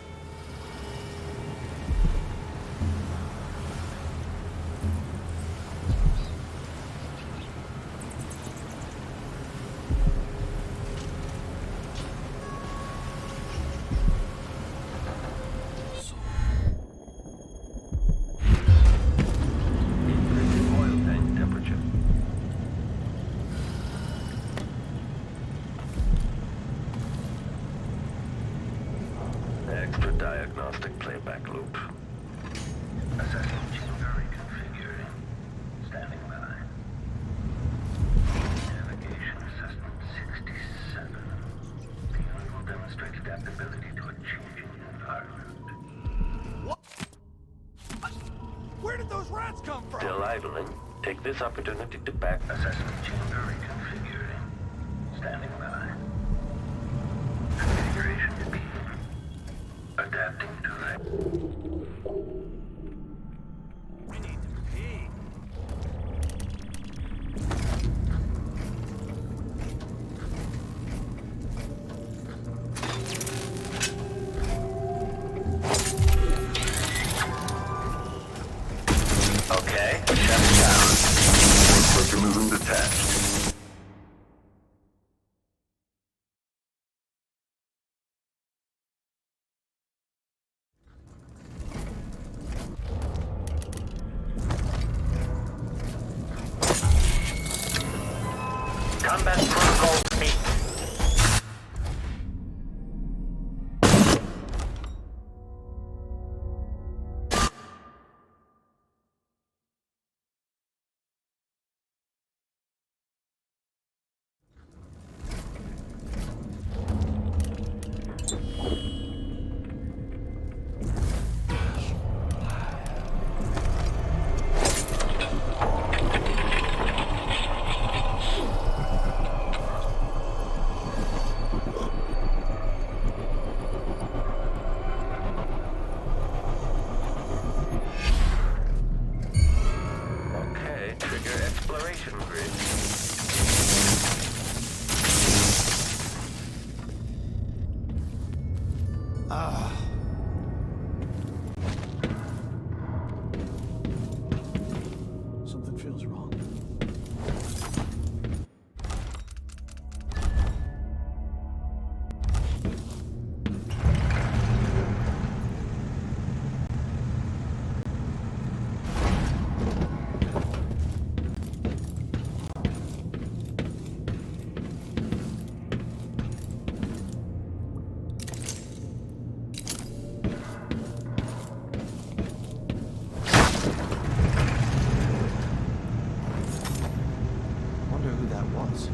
Extra diagnostic playback loop. Assessment chamber reconfigured. Standing by. Navigation assessment 67. The unit will demonstrate adaptability to a changing environment. What? Where did those rats come from? Still idling. Take this opportunity to back. Assessment chamber reconfigured. Standing by. Configuration speed. Adapting to that. We need to pee. Okay, shut down. Work movement detached. Combat protocol speed. was.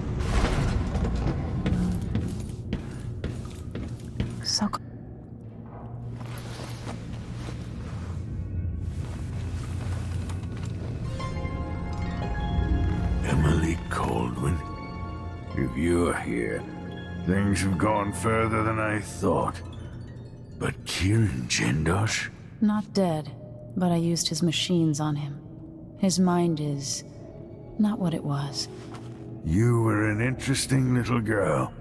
So Emily Caldwin, if you're here, things have gone further than I thought. But Kieran Jindosh? not dead, but I used his machines on him. His mind is not what it was. You were an interesting little girl.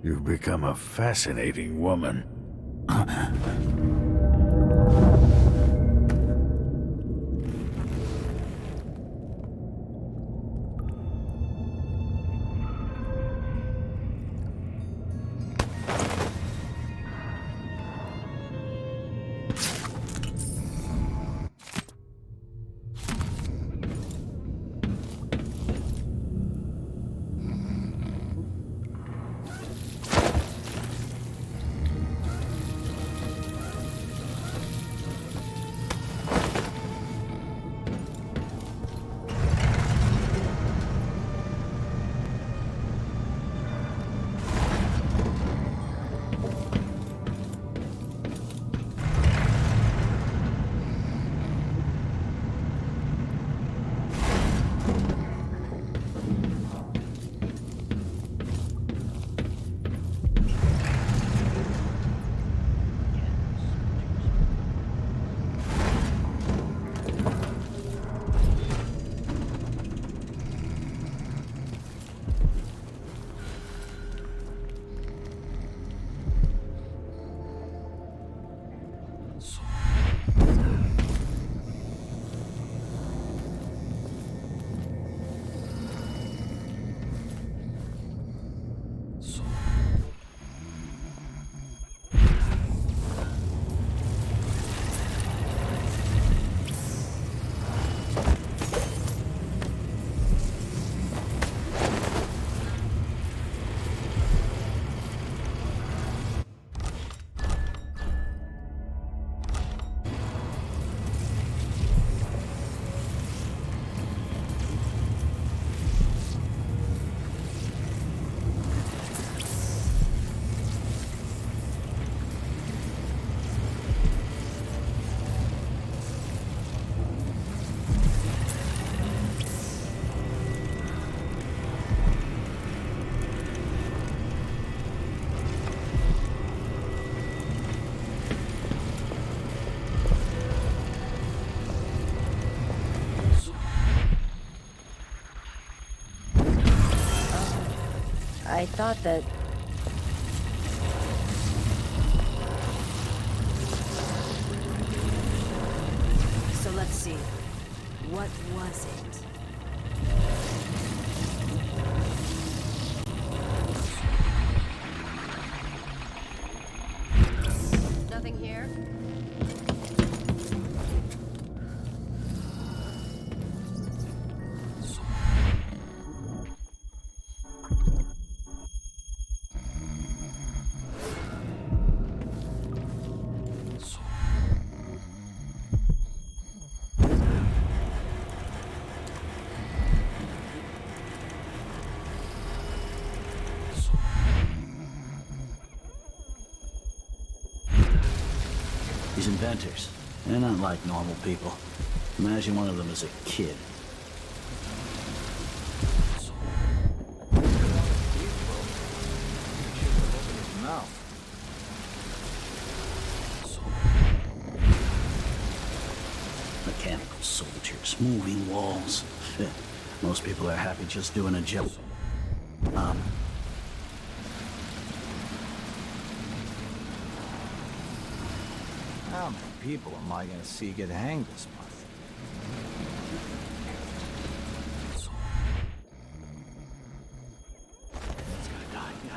You've become a fascinating woman. I thought that... So let's see. What was it? Nothing here? These inventors, they're not like normal people. Imagine one of them as a kid. Mechanical soldiers, moving walls. Shit. Most people are happy just doing a job. How many people am I gonna see get hanged this month? It's gonna die, yeah.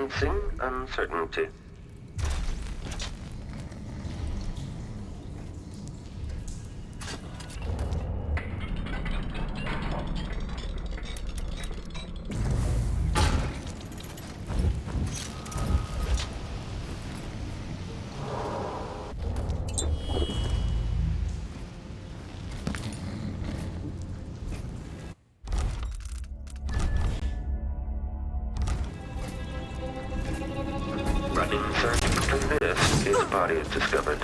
Sensing uncertainty. Running search for this, his body is discovered.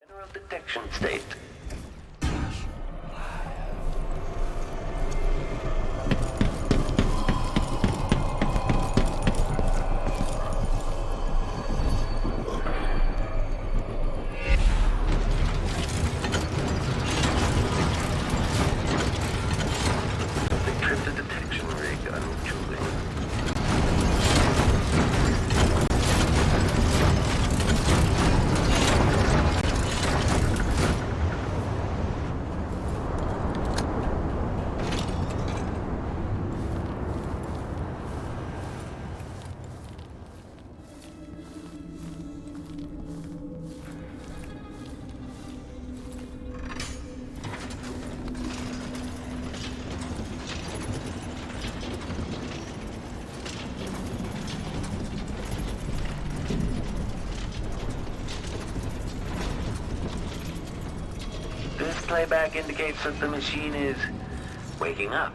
General detection state. This playback indicates that the machine is waking up.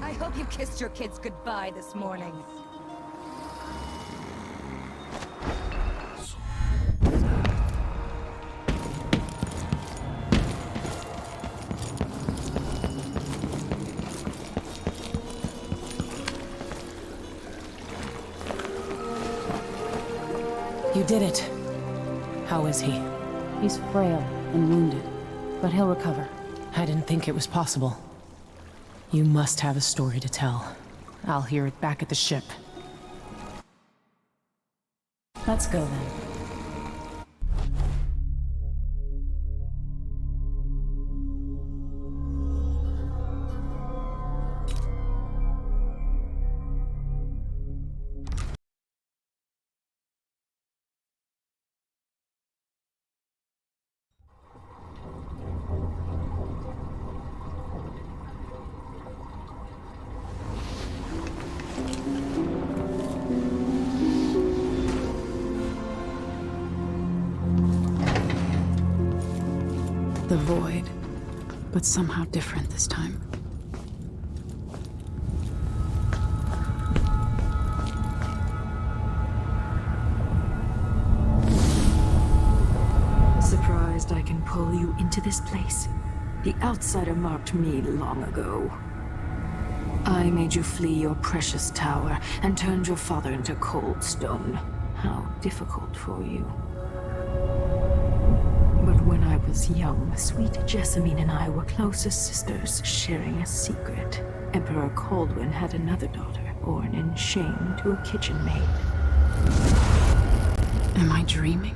I hope you kissed your kids goodbye this morning. You did it. How is he? He's frail and wounded, but he'll recover. I didn't think it was possible. You must have a story to tell. I'll hear it back at the ship. Let's go then. The void, but somehow different this time. Surprised I can pull you into this place? The outsider marked me long ago. I made you flee your precious tower and turned your father into cold stone. How difficult for you. But when I was young, sweet Jessamine and I were close as sisters, sharing a secret. Emperor Kaldwin had another daughter, born in shame to a kitchen maid. Am I dreaming?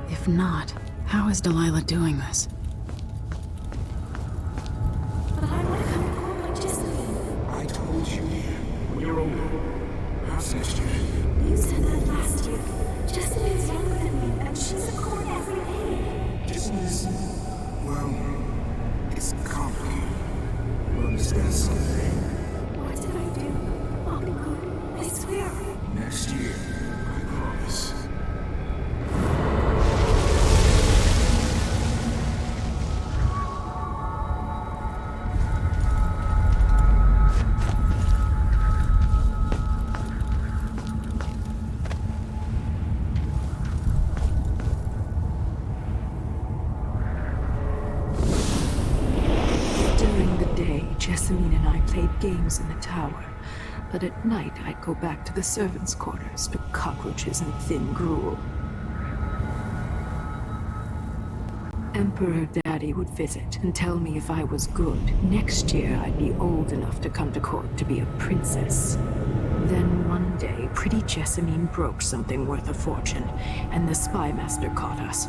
If not, how is Delilah doing this? But I want to come home like Jessamine. I told you when you're older. Perhaps next year. You said that last year. Jessamine's younger than me, and she's a court every day. Business, well, it's complicated. We'll understand someday. What did I do? I'll be good. I swear. Next year, I promise. Jessamine and I played games in the tower, but at night I'd go back to the servants' quarters for cockroaches and thin gruel. Emperor Daddy would visit and tell me if I was good. Next year I'd be old enough to come to court to be a princess. Then one day, pretty Jessamine broke something worth a fortune, and the spy master caught us.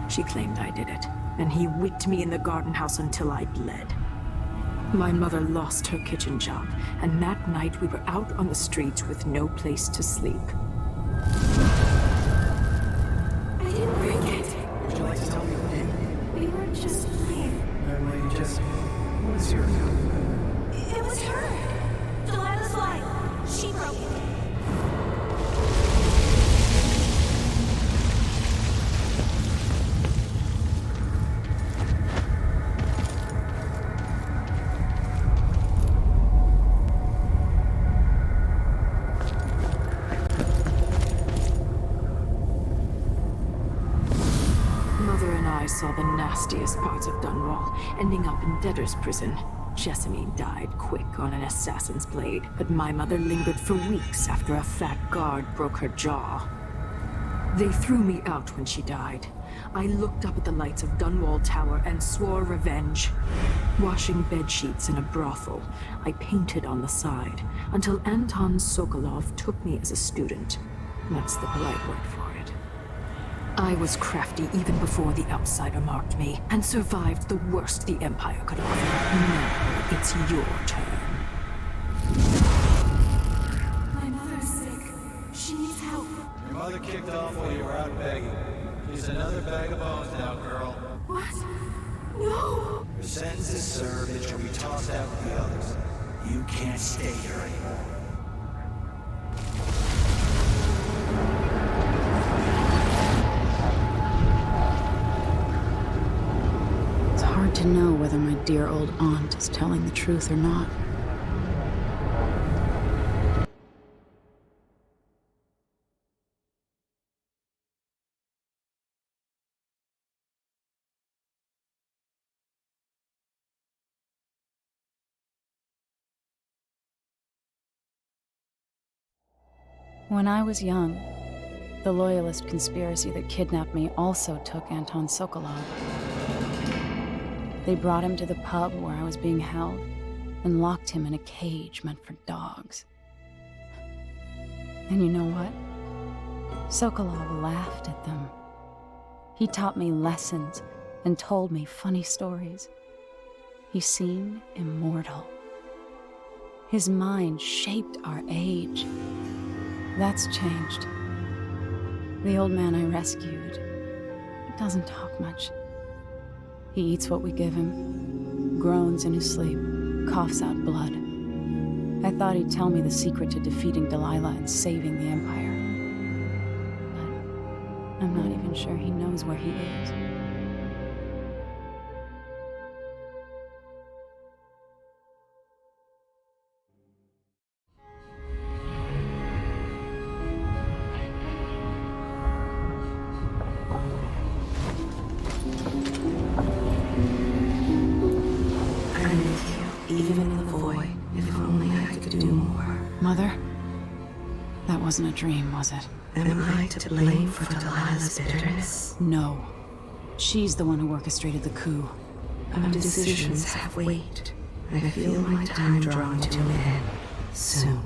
She claimed I did it, and he whipped me in the garden house until I bled. My mother lost her kitchen job, and that night we were out on the streets with no place to sleep. I didn't break it. Would you like to tell me your name? We were just playing. Young Lady Jessamine, what is your name? It was her! Delilah's life. She broke it. I saw the nastiest parts of Dunwall, ending up in debtor's prison. Jessamine died quick on an assassin's blade, but my mother lingered for weeks after a fat guard broke her jaw. They threw me out when she died. I looked up at the lights of Dunwall Tower and swore revenge. Washing bedsheets in a brothel, I painted on the side, until Anton Sokolov took me as a student. That's the polite word for it. I was crafty even before the outsider marked me, and survived the worst the Empire could offer. Now it's your turn. My mother's sick. She needs help. Your mother kicked off while you were out begging. She's another bag of bones now, girl. What? No! Your sentence is served and she'll be tossed out with the others. You can't stay here anymore. Hard to know whether my dear old aunt is telling the truth or not. When I was young, the Loyalist conspiracy that kidnapped me also took Anton Sokolov. They brought him to the pub where I was being held and locked him in a cage meant for dogs. And you know what? Sokolov laughed at them. He taught me lessons and told me funny stories. He seemed immortal. His mind shaped our age. That's changed. The old man I rescued doesn't talk much. He eats what we give him, groans in his sleep, coughs out blood. I thought he'd tell me the secret to defeating Delilah and saving the Empire. But I'm not even sure he knows where he is. Even in the void, if only I could do more. Mother? That wasn't a dream, was it? Am I to blame for Delilah's bitterness? No. She's the one who orchestrated the coup. Our decisions have weight. I feel my time drawing to an end soon.